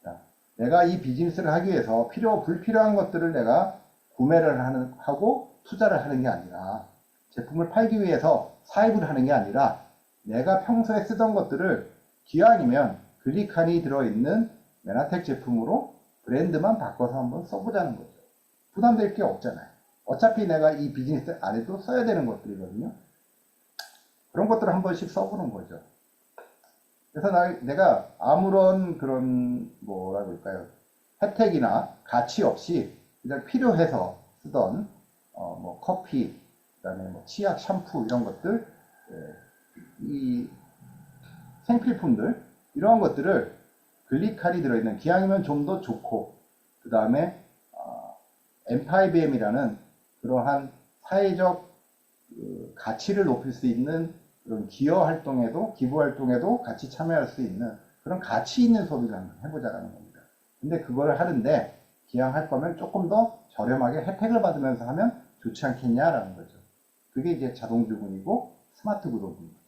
자, 내가 이 비즈니스를 하기 위해서 불필요한 것들을 내가 구매를 하고 투자를 하는 게 아니라 제품을 팔기 위해서 사입을 하는 게 아니라 내가 평소에 쓰던 것들을 기왕이면 글리칸이 들어있는 메나텍 제품으로 브랜드만 바꿔서 한번 써보자는 거죠. 부담될 게 없잖아요. 어차피 내가 이 비즈니스 안에도 써야 되는 것들이거든요. 그런 것들을 한 번씩 써보는 거죠. 그래서 내가 아무런 그런 뭐라 그럴까요? 혜택이나 가치 없이 그냥 필요해서 쓰던 뭐 커피, 그다음에 뭐 치약, 샴푸 이런 것들, 이 생필품들 이러한 것들을 글리칼이 들어있는 기왕이면 좀 더 좋고 그 다음에 M5M이라는 그러한 사회적 가치를 높일 수 있는 그런 기여 활동에도 기부 활동에도 같이 참여할 수 있는 그런 가치 있는 소비를 한번 해보자라는 겁니다. 근데 그걸 하는데 기왕 할 거면 조금 더 저렴하게 혜택을 받으면서 하면 좋지 않겠냐라는 거죠. 그게 이제 자동 주문이고 스마트 구독입니다.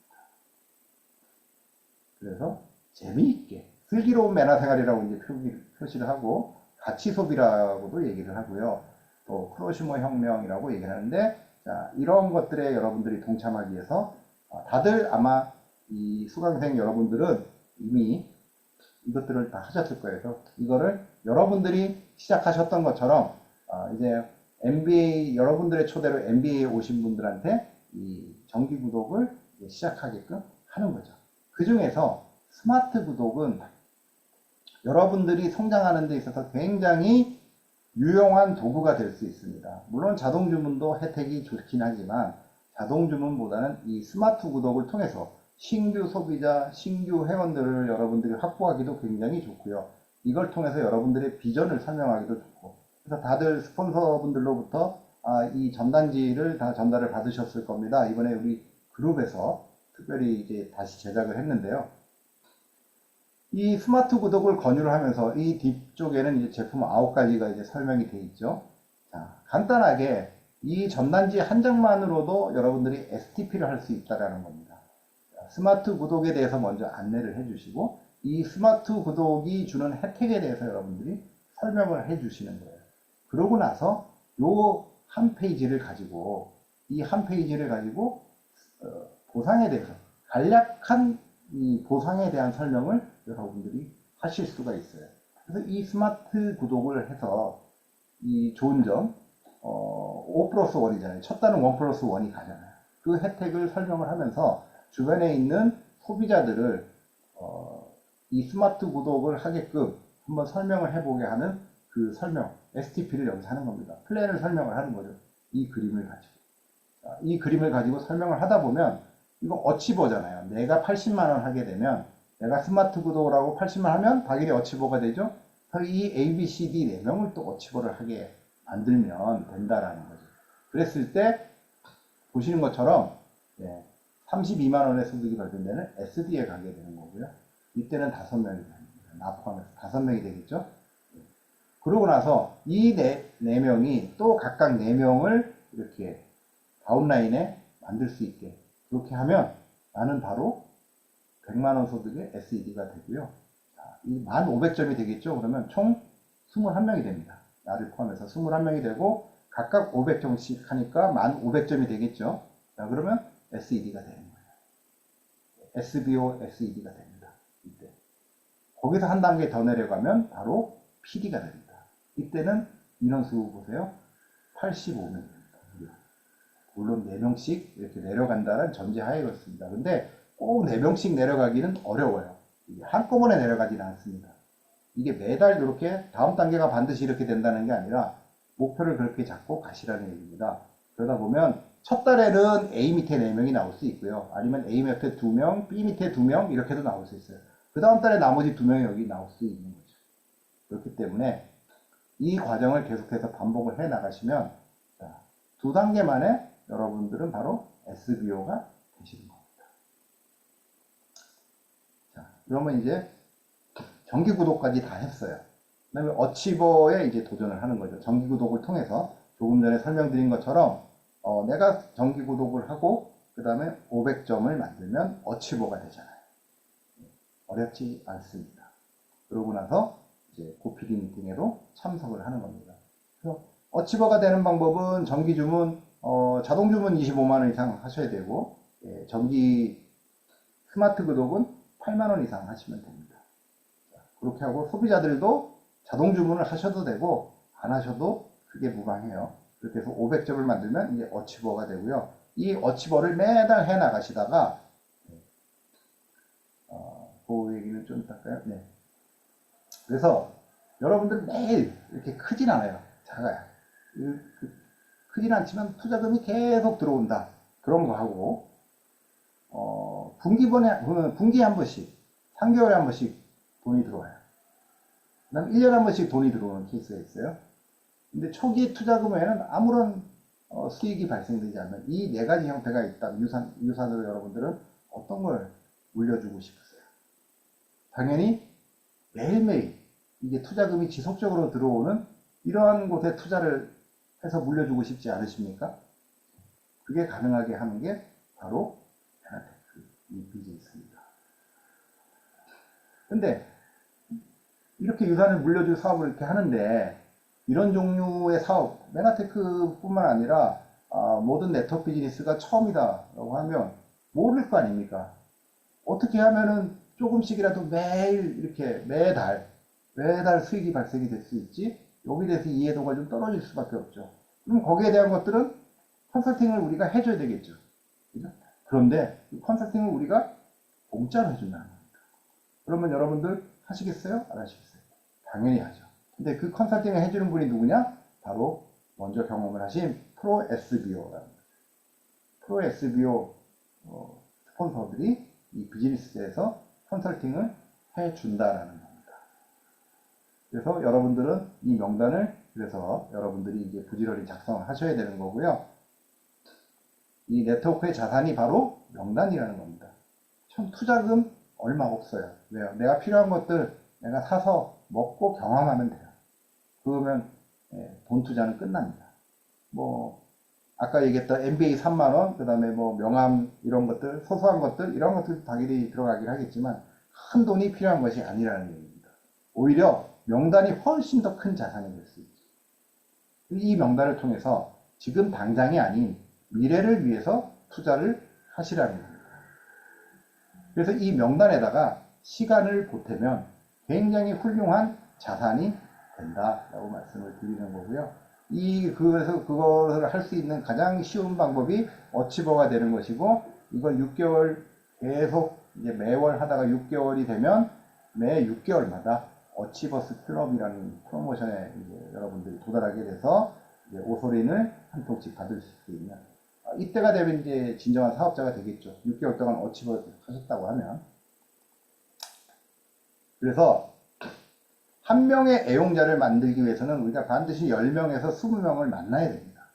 그래서 재미있게 슬기로운 매너 생활이라고 이제 표시를 하고 가치 소비라고도 얘기를 하고요. 또 크로시모 혁명이라고 얘기를 하는데 자, 이런 것들에 여러분들이 동참하기 위해서 다들 아마 이 수강생 여러분들은 이미 이것들을 다 하셨을 거예요. 이거를 여러분들이 시작하셨던 것처럼 이제 MBA 여러분들의 초대로 MBA에 오신 분들한테 이 정기 구독을 시작하게끔 하는 거죠. 그 중에서 스마트 구독은 여러분들이 성장하는 데 있어서 굉장히 유용한 도구가 될 수 있습니다. 물론 자동 주문도 혜택이 좋긴 하지만 자동 주문보다는 이 스마트 구독을 통해서 신규 소비자, 신규 회원들을 여러분들이 확보하기도 굉장히 좋고요. 이걸 통해서 여러분들의 비전을 설명하기도 좋고 그래서 다들 스폰서분들로부터 이 전단지를 다 전달을 받으셨을 겁니다. 이번에 우리 그룹에서 특별히 이제 다시 제작을 했는데요. 이 스마트 구독을 권유를 하면서 이 뒤쪽에는 이제 제품 9가지가 이제 설명이 되어 있죠. 자, 간단하게 이 전단지 한 장만으로도 여러분들이 STP를 할 수 있다라는 겁니다. 스마트 구독에 대해서 먼저 안내를 해주시고 이 스마트 구독이 주는 혜택에 대해서 여러분들이 설명을 해주시는 거예요. 그러고 나서 요 한 페이지를 가지고 이 한 페이지를 가지고 보상에 대해서 간략한 이 보상에 대한 설명을 여러분들이 하실 수가 있어요. 그래서 이 스마트 구독을 해서 이 좋은 점 5 플러스 1이잖아요. 첫 달은 1 플러스 1이 가잖아요. 그 혜택을 설명을 하면서 주변에 있는 소비자들을 이 스마트 구독을 하게끔 한번 설명을 해보게 하는 그 설명, STP를 여기서 하는 겁니다. 플랜을 설명을 하는 거죠. 이 그림을 가지고. 이 그림을 가지고 설명을 하다 보면 이거 어치버잖아요. 내가 80만원 하게 되면 내가 스마트 구독을 하고 80만 하면 당연히 어치버가 되죠. 이 A, B, C, D 4명을 또 어치버를 하게 만들면 된다라는 거죠. 그랬을 때 보시는 것처럼 32만원의 소득이 발생되는 SD에 가게 되는 거고요. 이때는 5명이 됩니다. 나 포함해서 5명이 되겠죠. 그러고 나서 이 4명이 또 각각 4명을 이렇게 다운라인에 만들 수 있게 그렇게 하면 나는 바로 100만원 소득의 SED가 되고요. 이 1500점이 되겠죠. 그러면 총 21명이 됩니다. 나를 포함해서 21명이 되고 각각 500점씩 하니까 1500점이 되겠죠. 자, 그러면 SED가 되는 거예요. SBO, SED가 됩니다. 이때. 거기서 한 단계 더 내려가면 바로 PD가 됩니다. 이때는 인원수 보세요. 85명입니다. 물론 4명씩 이렇게 내려간다는 전제하에 그렇습니다. 근데 꼭 4명씩 내려가기는 어려워요. 한꺼번에 내려가지는 않습니다. 이게 매달 이렇게 다음 단계가 반드시 이렇게 된다는 게 아니라 목표를 그렇게 잡고 가시라는 얘기입니다. 그러다 보면 첫 달에는 A 밑에 4명이 나올 수 있고요. 아니면 A 밑에 2명, B 밑에 2명 이렇게도 나올 수 있어요. 그 다음 달에 나머지 2명이 여기 나올 수 있는 거죠. 그렇기 때문에 이 과정을 계속해서 반복을 해 나가시면 2단계 만에 여러분들은 바로 SBO가 되시는 겁니다. 자, 그러면 이제 정기 구독까지 다 했어요. 그 다음에 어치버에 이제 도전을 하는 거죠. 정기 구독을 통해서 조금 전에 설명드린 것처럼 내가 정기 구독을 하고 그 다음에 500점을 만들면 어치버가 되잖아요. 어렵지 않습니다. 그러고 나서 이제 고피디 미팅에도 참석을 하는 겁니다. 그래서 어치버가 되는 방법은 정기 주문, 자동 주문 25만원 이상 하셔야 되고, 정기 스마트 구독은 8만원 이상 하시면 됩니다. 그렇게 하고 소비자들도 자동 주문을 하셔도 되고, 안 하셔도 크게 무방해요. 그렇게 해서 500점을 만들면 이제 어치버가 되고요. 이 어치버를 매달 해 나가시다가, 그 얘기는 좀 이따 할까요? 네. 그래서 여러분들 매일 이렇게 크진 않아요. 작아요. 크진 않지만 투자금이 계속 들어온다. 그런 거 하고, 분기에 한 번씩, 3개월에 한 번씩 돈이 들어와요. 그 다음 1년에 한 번씩 돈이 들어오는 케이스가 있어요. 근데 초기 투자금에는 아무런 수익이 발생되지 않는 이 4가지 형태가 있다. 유산으로 여러분들은 어떤 걸 물려주고 싶으세요? 당연히 매일매일 이게 투자금이 지속적으로 들어오는 이러한 곳에 투자를 해서 물려주고 싶지 않으십니까? 그게 가능하게 하는 게 바로 페나테크 이 비즈니스입니다. 근데 이렇게 유산을 물려줄 사업을 이렇게 하는데 이런 종류의 사업, 메나테크뿐만 아니라 모든 네트워크 비즈니스가 처음이다라고 하면 모를 거 아닙니까? 어떻게 하면은 조금씩이라도 매일 이렇게 매달 수익이 발생이 될 수 있지? 여기에 대해서 이해도가 좀 떨어질 수밖에 없죠. 그럼 거기에 대한 것들은 컨설팅을 우리가 해줘야 되겠죠. 그죠? 그런데 이 컨설팅을 우리가 공짜로 해준다는 겁니다. 그러면 여러분들 하시겠어요? 안 하시겠어요? 당연히 하죠. 근데 그 컨설팅을 해주는 분이 누구냐? 바로 먼저 경험을 하신 프로 SBO라는 거죠. 프로 SBO 스폰서들이 이 비즈니스에서 컨설팅을 해준다라는 겁니다. 그래서 여러분들은 이 명단을 그래서 여러분들이 이제 부지런히 작성을 하셔야 되는 거고요. 이 네트워크의 자산이 바로 명단이라는 겁니다. 참 투자금 얼마 없어요. 왜요? 내가 필요한 것들 내가 사서 먹고 경험하면 돼요. 그러면 돈 투자는 끝납니다. 뭐 아까 얘기했던 MBA 3만 원, 그 다음에 뭐 명함 이런 것들, 소소한 것들, 이런 것들 당연히 들어가긴 하겠지만 큰 돈이 필요한 것이 아니라는 얘기입니다. 오히려 명단이 훨씬 더 큰 자산이 될 수 있죠. 이 명단을 통해서 지금 당장이 아닌 미래를 위해서 투자를 하시라는 겁니다. 그래서 이 명단에다가 시간을 보태면 굉장히 훌륭한 자산이 된다라고 말씀을 드리는 거고요. 그래서 그거를 할 수 있는 가장 쉬운 방법이 어치버가 되는 것이고, 이걸 6개월 계속 이제 매월 하다가 6개월이 되면 매 6개월마다 어치버스 클럽이라는 프로모션에 이제 여러분들이 도달하게 돼서 이제 오소린을 한 통씩 받을 수 있는, 이때가 되면 이제 진정한 사업자가 되겠죠. 6개월 동안 어치버스 하셨다고 하면. 그래서 한 명의 애용자를 만들기 위해서는 우리가 반드시 10명에서 20명을 만나야 됩니다.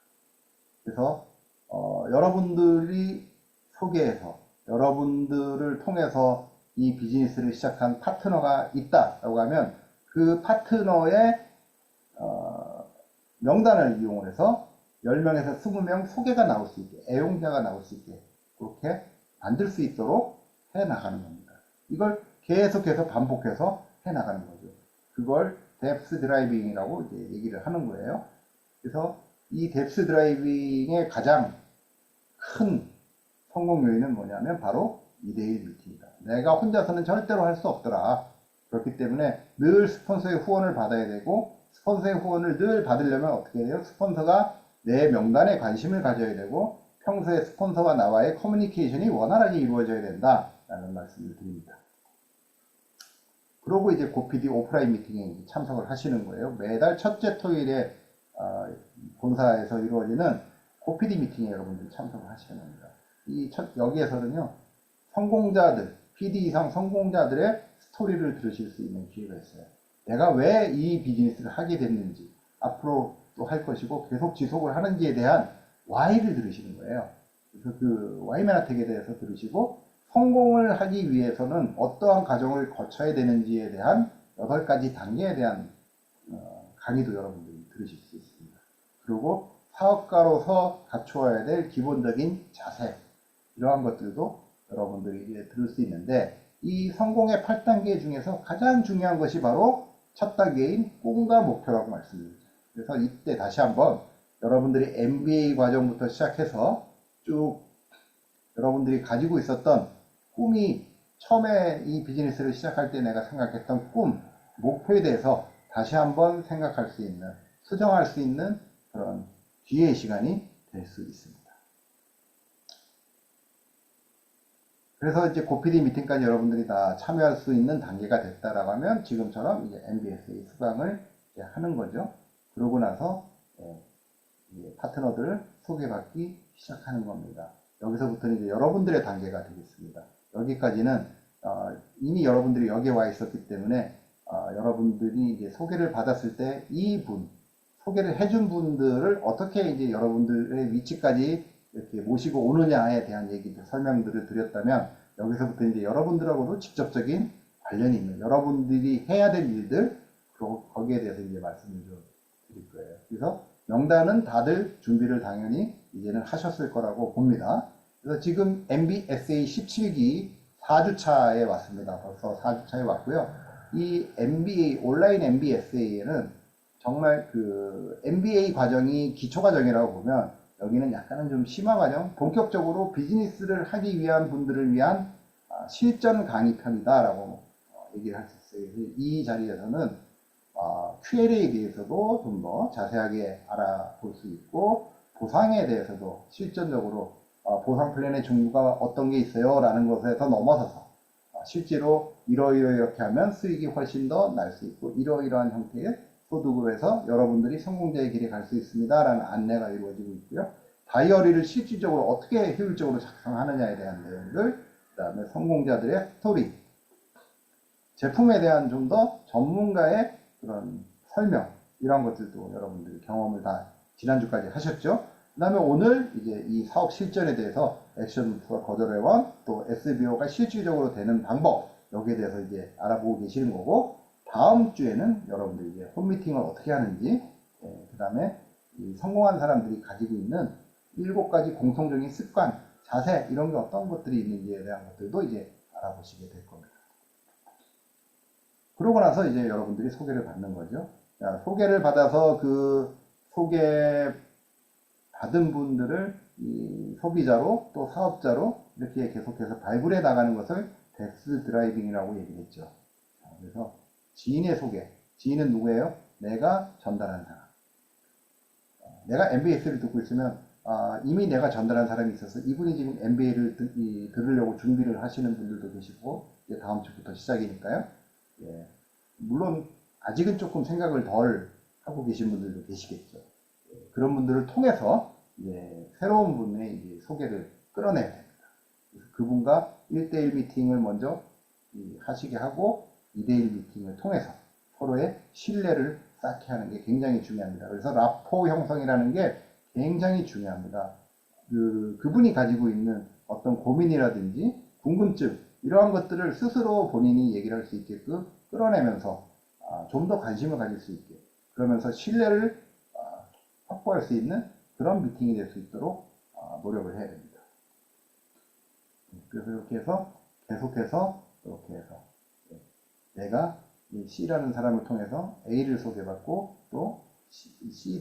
그래서 여러분들이 소개해서 여러분들을 통해서 이 비즈니스를 시작한 파트너가 있다라고 하면 그 파트너의 명단을 이용해서 10명에서 20명 소개가 나올 수 있게, 애용자가 나올 수 있게 그렇게 만들 수 있도록 해나가는 겁니다. 이걸 계속해서 반복해서 해나가는 거죠. 그걸 뎁스 드라이빙이라고 이제 얘기를 하는 거예요. 그래서 이 뎁스 드라이빙의 가장 큰 성공 요인은 뭐냐면 바로 2대1 미팅이다. 내가 혼자서는 절대로 할 수 없더라. 그렇기 때문에 늘 스폰서의 후원을 받아야 되고, 스폰서의 후원을 늘 받으려면 어떻게 해요? 스폰서가 내 명단에 관심을 가져야 되고, 평소에 스폰서와 나와의 커뮤니케이션이 원활하게 이루어져야 된다라는 말씀을 드립니다. 그러고 이제 고PD 오프라인 미팅에 참석을 하시는 거예요. 매달 첫째 토요일에 본사에서 이루어지는 고PD 미팅에 여러분들이 참석을 하셔야 합니다. 여기에서는요, 성공자들, PD 이상 성공자들의 스토리를 들으실 수 있는 기회가 있어요. 내가 왜 이 비즈니스를 하게 됐는지, 앞으로 또 할 것이고 계속 지속을 하는지에 대한 Why를 들으시는 거예요. 그래서 그 Why맨어택에 대해서 들으시고, 성공을 하기 위해서는 어떠한 과정을 거쳐야 되는지에 대한 8가지 단계에 대한 강의도 여러분들이 들으실 수 있습니다. 그리고 사업가로서 갖추어야 될 기본적인 자세, 이러한 것들도 여러분들이 이제 들을 수 있는데, 이 성공의 8단계 중에서 가장 중요한 것이 바로 첫 단계인 꿈과 목표라고 말씀드렸죠. 그래서 이때 다시 한번 여러분들이 MBA 과정부터 시작해서 쭉 여러분들이 가지고 있었던 꿈이, 처음에 이 비즈니스를 시작할 때 내가 생각했던 꿈, 목표에 대해서 다시 한번 생각할 수 있는, 수정할 수 있는 그런 기회의 시간이 될 수 있습니다. 그래서 이제 고PD 미팅까지 여러분들이 다 참여할 수 있는 단계가 됐다라고 하면 지금처럼 이제 MBSA 수강을 이제 하는 거죠. 그러고 나서 파트너들을 소개받기 시작하는 겁니다. 여기서부터는 이제 여러분들의 단계가 되겠습니다. 여기까지는 이미 여러분들이 여기에 와 있었기 때문에 여러분들이 이제 소개를 받았을 때 소개를 해준 분들을 어떻게 이제 여러분들의 위치까지 이렇게 모시고 오느냐에 대한 얘기들, 설명들을 드렸다면, 여기서부터 이제 여러분들하고도 직접적인 관련이 있는 여러분들이 해야 될 일들, 거기에 대해서 이제 말씀을 좀 드릴 거예요. 그래서 명단은 다들 준비를 당연히 이제는 하셨을 거라고 봅니다. 그래서 지금 MBSA 17기 4주차에 왔습니다. 벌써 4주차에 왔고요. 이 MBA, 온라인 MBSA에는 정말 그 MBA 과정이 기초 과정이라고 보면, 여기는 약간은 좀 심화 과정, 본격적으로 비즈니스를 하기 위한 분들을 위한 실전 강의 편이다라고 얘기를 할 수 있어요. 이 자리에서는 Q&A에 대해서도 좀 더 자세하게 알아볼 수 있고, 보상에 대해서도 실전적으로 보상 플랜의 종류가 어떤 게 있어요 라는 것에서 넘어서서 실제로 이렇게 하면 수익이 훨씬 더 날 수 있고, 이러이러한 형태의 소득으로 해서 여러분들이 성공자의 길에 갈 수 있습니다 라는 안내가 이루어지고 있고요. 다이어리를 실질적으로 어떻게 효율적으로 작성하느냐에 대한 내용들, 그 다음에 성공자들의 스토리, 제품에 대한 좀 더 전문가의 그런 설명, 이런 것들도 여러분들이 경험을 다 지난주까지 하셨죠. 그 다음에 오늘 이제 이 사업 실전에 대해서 액션 거절회원, 또 SBO가 실질적으로 되는 방법, 여기에 대해서 이제 알아보고 계시는 거고, 다음 주에는 여러분들이 이제 홈미팅을 어떻게 하는지, 그 다음에 성공한 사람들이 가지고 있는 7가지 공통적인 습관, 자세 이런 게 어떤 것들이 있는지에 대한 것들도 이제 알아보시게 될 겁니다. 그러고 나서 이제 여러분들이 소개를 받는 거죠. 자, 소개를 받아서 그 소개 받은 분들을 이 소비자로 또 사업자로 이렇게 계속해서 발굴해 나가는 것을 뎁스 드라이빙이라고 얘기했죠. 그래서 지인의 소개, 지인은 누구예요? 내가 전달한 사람. 내가 MBS를 듣고 있으면 이미 내가 전달한 사람이 있어서 이분이 지금 MBA를 들으려고 준비를 하시는 분들도 계시고 이제 다음 주부터 시작이니까요. 예, 물론 아직은 조금 생각을 덜 하고 계신 분들도 계시겠죠. 예, 그런 분들을 통해서 새로운 분의 이제 소개를 끌어내야 됩니다. 그래서 그분과 1대1 미팅을 먼저 하시게 하고 2대1 미팅을 통해서 서로의 신뢰를 쌓게 하는 게 굉장히 중요합니다. 그래서 라포 형성이라는 게 굉장히 중요합니다. 그분이 가지고 있는 어떤 고민이라든지 궁금증 이러한 것들을 스스로 본인이 얘기를 할 수 있게끔 끌어내면서 좀 더 관심을 가질 수 있게 그러면서 신뢰를 확보할 수 있는 그런 미팅이 될 수 있도록 노력을 해야 됩니다. 그래서 이렇게 해서 계속해서 이렇게 해서 내가 C라는 사람을 통해서 A를 소개받고 또 C-1,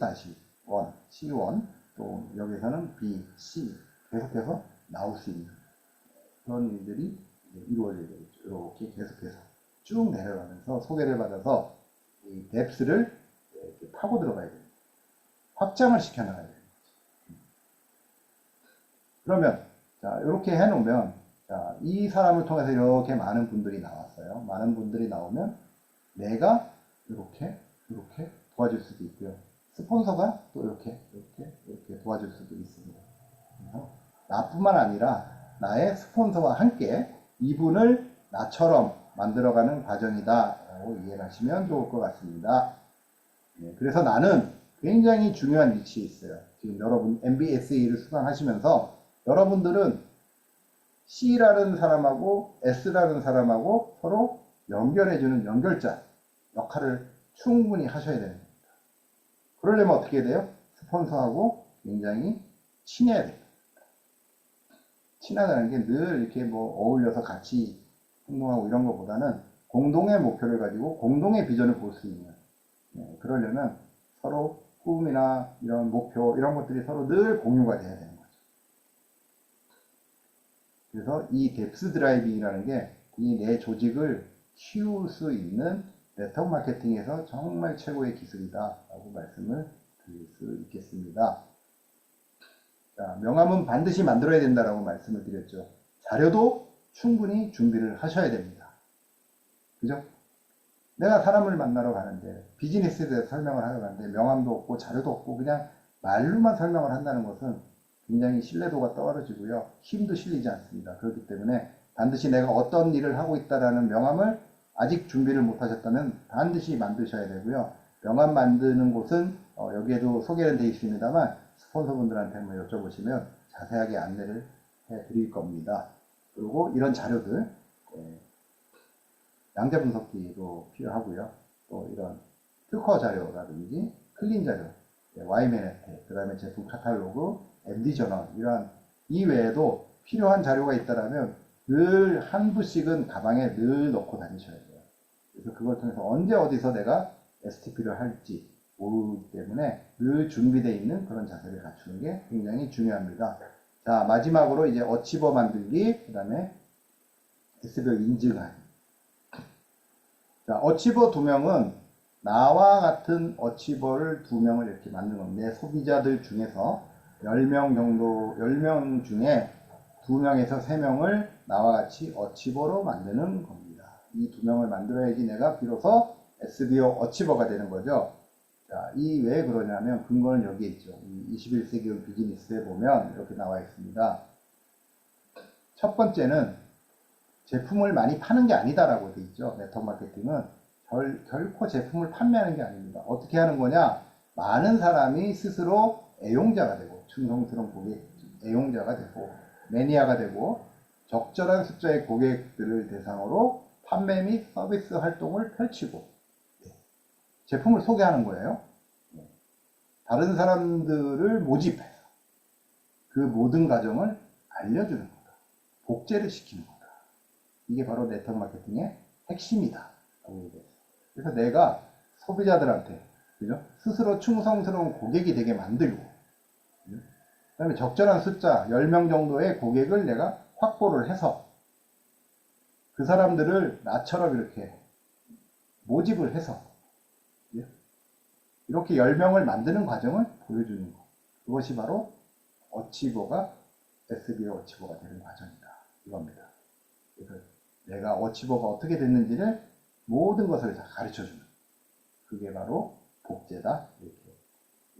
C1 또 여기서는 B, C 계속해서 나올 수 있는 그런 일들이 이루어져야 되겠죠. 이렇게 계속해서 쭉 내려가면서 소개를 받아서 이 뎁스를 파고 들어가야 됩니다. 확장을 시켜나가야 됩니다. 그러면 자 이렇게 해놓으면 자, 이 사람을 통해서 이렇게 많은 분들이 나왔어요. 많은 분들이 나오면 내가 이렇게 도와줄 수도 있고요. 스폰서가 또 이렇게 도와줄 수도 있습니다. 그래서 나뿐만 아니라 나의 스폰서와 함께 이분을 나처럼 만들어가는 과정이다 라고 이해하시면 좋을 것 같습니다. 그래서 나는 굉장히 중요한 위치에 있어요. 지금 여러분 MBSA를 수강하시면서 여러분들은 C라는 사람하고 S라는 사람하고 서로 연결해주는 연결자 역할을 충분히 하셔야 됩니다. 그러려면 어떻게 돼요? 스폰서하고 굉장히 친해야 돼요. 친하다는 게 늘 이렇게 뭐 어울려서 같이 행동하고 이런 것보다는 공동의 목표를 가지고 공동의 비전을 볼 수 있는 그러려면 서로 꿈이나 이런 목표 이런 것들이 서로 늘 공유가 돼야 되는 거죠. 그래서 이 뎁스 드라이빙이라는 게 이 내 조직을 키울 수 있는 네트워크 마케팅에서 정말 최고의 기술이다 라고 말씀을 드릴 수 있겠습니다. 자, 명함은 반드시 만들어야 된다라고 말씀을 드렸죠. 자료도 충분히 준비를 하셔야 됩니다. 그죠? 내가 사람을 만나러 가는데 비즈니스에 대해서 설명을 하러 가는데 명함도 없고 자료도 없고 그냥 말로만 설명을 한다는 것은 굉장히 신뢰도가 떨어지고요. 힘도 실리지 않습니다. 그렇기 때문에 반드시 내가 어떤 일을 하고 있다라는 명함을 아직 준비를 못 하셨다면 반드시 만드셔야 되고요. 명함 만드는 곳은 여기에도 소개는 되어 있습니다만 스폰서분들한테 한번 여쭤보시면 자세하게 안내를 해 드릴 겁니다. 그리고 이런 자료들 양자 분석기도 필요하고요. 또 이런 특허 자료라든지 클린 자료, Y맨 혜택, 그 다음에 제품 카탈로그, MD 저널 이러한 이외에도 필요한 자료가 있다라면 늘 한 부씩은 가방에 늘 넣고 다니셔야 돼요. 그래서 그걸 통해서 언제 어디서 내가 STP를 할지 모르기 때문에 늘 준비되어 있는 그런 자세를 갖추는 게 굉장히 중요합니다. 자, 마지막으로 이제 어치버 만들기, 그 다음에 SBO 인증하기. 자, 어치버 2명은 나와 같은 어치버를 2명을 이렇게 만든 겁니다. 소비자들 중에서 10명 정도, 10명 중에 2명에서 3명을 나와 같이 어치버로 만드는 겁니다. 이 2명을 만들어야지 내가 비로소 SBO 어치버가 되는 거죠. 자, 이 왜 그러냐면 근거는 여기에 있죠. 21세기 비즈니스에 보면 이렇게 나와 있습니다. 첫 번째는 제품을 많이 파는 게 아니다라고 되어 있죠. 네트워크 마케팅은 결코 제품을 판매하는 게 아닙니다. 어떻게 하는 거냐? 많은 사람이 스스로 애용자가 되고 충성스러운 고객, 애용자가 되고 매니아가 되고 적절한 숫자의 고객들을 대상으로 판매 및 서비스 활동을 펼치고 제품을 소개하는 거예요. 다른 사람들을 모집해서 그 모든 과정을 알려주는 거다. 복제를 시키는 거다. 이게 바로 네트워크 마케팅의 핵심이다. 라고 얘기했어요. 그래서 내가 소비자들한테, 그죠? 스스로 충성스러운 고객이 되게 만들고, 그 다음에 적절한 숫자, 10명 정도의 고객을 내가 확보를 해서, 그 사람들을 나처럼 이렇게 모집을 해서, 이렇게 10명을 만드는 과정을 보여주는 것. 그것이 바로 어치버가 SBO 어치버가 되는 과정이다. 이겁니다. 그래서 내가 어치버가 어떻게 됐는지를 모든 것을 다 가르쳐주는, 그게 바로 복제다. 이렇게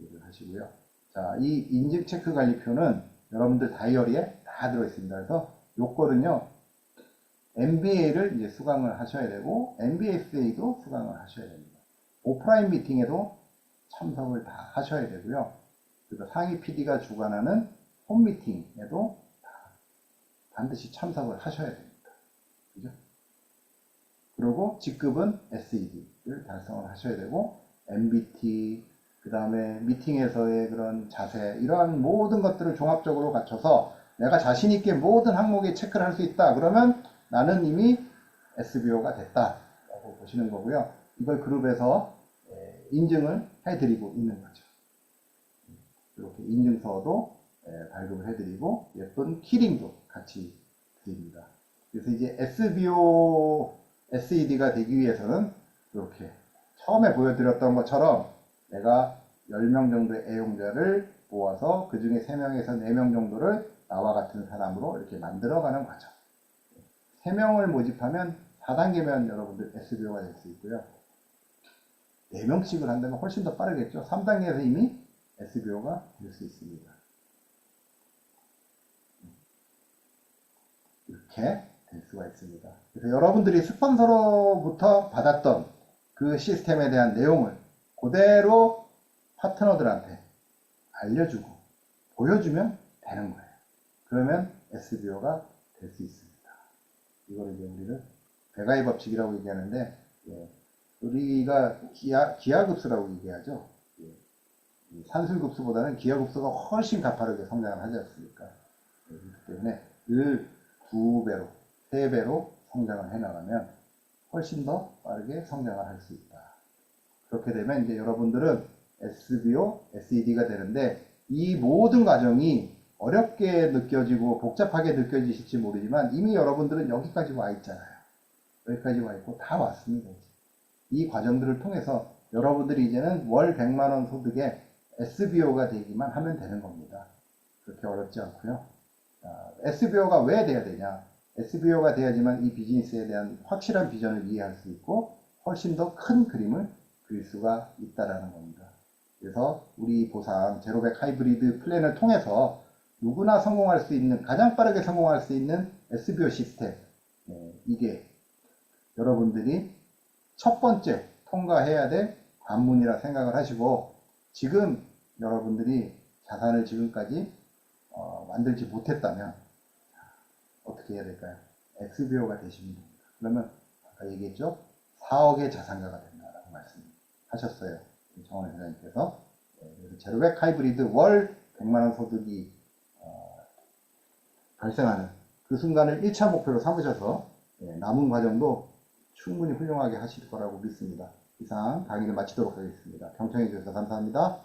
얘기를 하시고요. 자, 이 인증 체크 관리표는 여러분들 다이어리에 다 들어있습니다. 그래서 요거는요, MBA를 이제 수강을 하셔야 되고, MBSA도 수강을 하셔야 됩니다. 오프라인 미팅에도 참석을 다 하셔야 되고요. 그리고 상위 PD가 주관하는 홈미팅에도 반드시 참석을 하셔야 됩니다. 그죠? 그리고 직급은 SED를 달성을 하셔야 되고, MBT, 그 다음에 미팅에서의 그런 자세, 이러한 모든 것들을 종합적으로 갖춰서 내가 자신있게 모든 항목에 체크를 할 수 있다. 그러면 나는 이미 SBO가 됐다. 라고 보시는 거고요. 이걸 그룹에서 인증을 해드리고 있는 거죠. 이렇게 인증서도 발급을 해드리고 예쁜 키링도 같이 드립니다. 그래서 이제 SBO, SED가 되기 위해서는 이렇게 처음에 보여드렸던 것처럼 내가 10명 정도의 애용자를 모아서 그 중에 3명에서 4명 정도를 나와 같은 사람으로 이렇게 만들어가는 과정. 3명을 모집하면 4단계면 여러분들 SBO가 될 수 있고요. 4명씩을 한다면 훨씬 더 빠르겠죠. 3단계에서 이미 SBO가 될 수 있습니다. 이렇게 될 수가 있습니다. 그래서 여러분들이 스폰서로부터 받았던 그 시스템에 대한 내용을 그대로 파트너들한테 알려주고 보여주면 되는 거예요. 그러면 SBO가 될 수 있습니다. 이걸 이제 우리는 배가의 법칙이라고 얘기하는데, 우리가 기하급수라고 얘기하죠. 산술급수보다는 기하급수가 훨씬 가파르게 성장을 하지 않습니까? 그렇기 때문에 늘 2배로, 3배로 성장을 해나가면 훨씬 더 빠르게 성장을 할 수 있다. 그렇게 되면 이제 여러분들은 SBO, SED가 되는데, 이 모든 과정이 어렵게 느껴지고 복잡하게 느껴지실지 모르지만 이미 여러분들은 여기까지 와 있잖아요. 여기까지 와 있고 다 왔습니다. 이 과정들을 통해서 여러분들이 이제는 월 100만원 소득에 SBO가 되기만 하면 되는 겁니다. 그렇게 어렵지 않고요. SBO가 왜 돼야 되냐? SBO가 돼야지만 이 비즈니스에 대한 확실한 비전을 이해할 수 있고 훨씬 더 큰 그림을 그릴 수가 있다라는 겁니다. 그래서 우리 보상 제로백 하이브리드 플랜을 통해서 누구나 성공할 수 있는, 가장 빠르게 성공할 수 있는 SBO 시스템, 이게 여러분들이 첫 번째 통과해야 될 관문이라 생각을 하시고, 지금 여러분들이 자산을 지금까지 만들지 못했다면 어떻게 해야 될까요? XBO가 되시면 됩니다. 그러면 아까 얘기했죠? 4억의 자산가가 된다라고 말씀하셨어요. 정원 회장님께서. 그래서 제로백 하이브리드 월 100만원 소득이 발생하는 그 순간을 1차 목표로 삼으셔서 남은 과정도 충분히 훌륭하게 하실 거라고 믿습니다. 이상 강의를 마치도록 하겠습니다. 경청해 주셔서 감사합니다.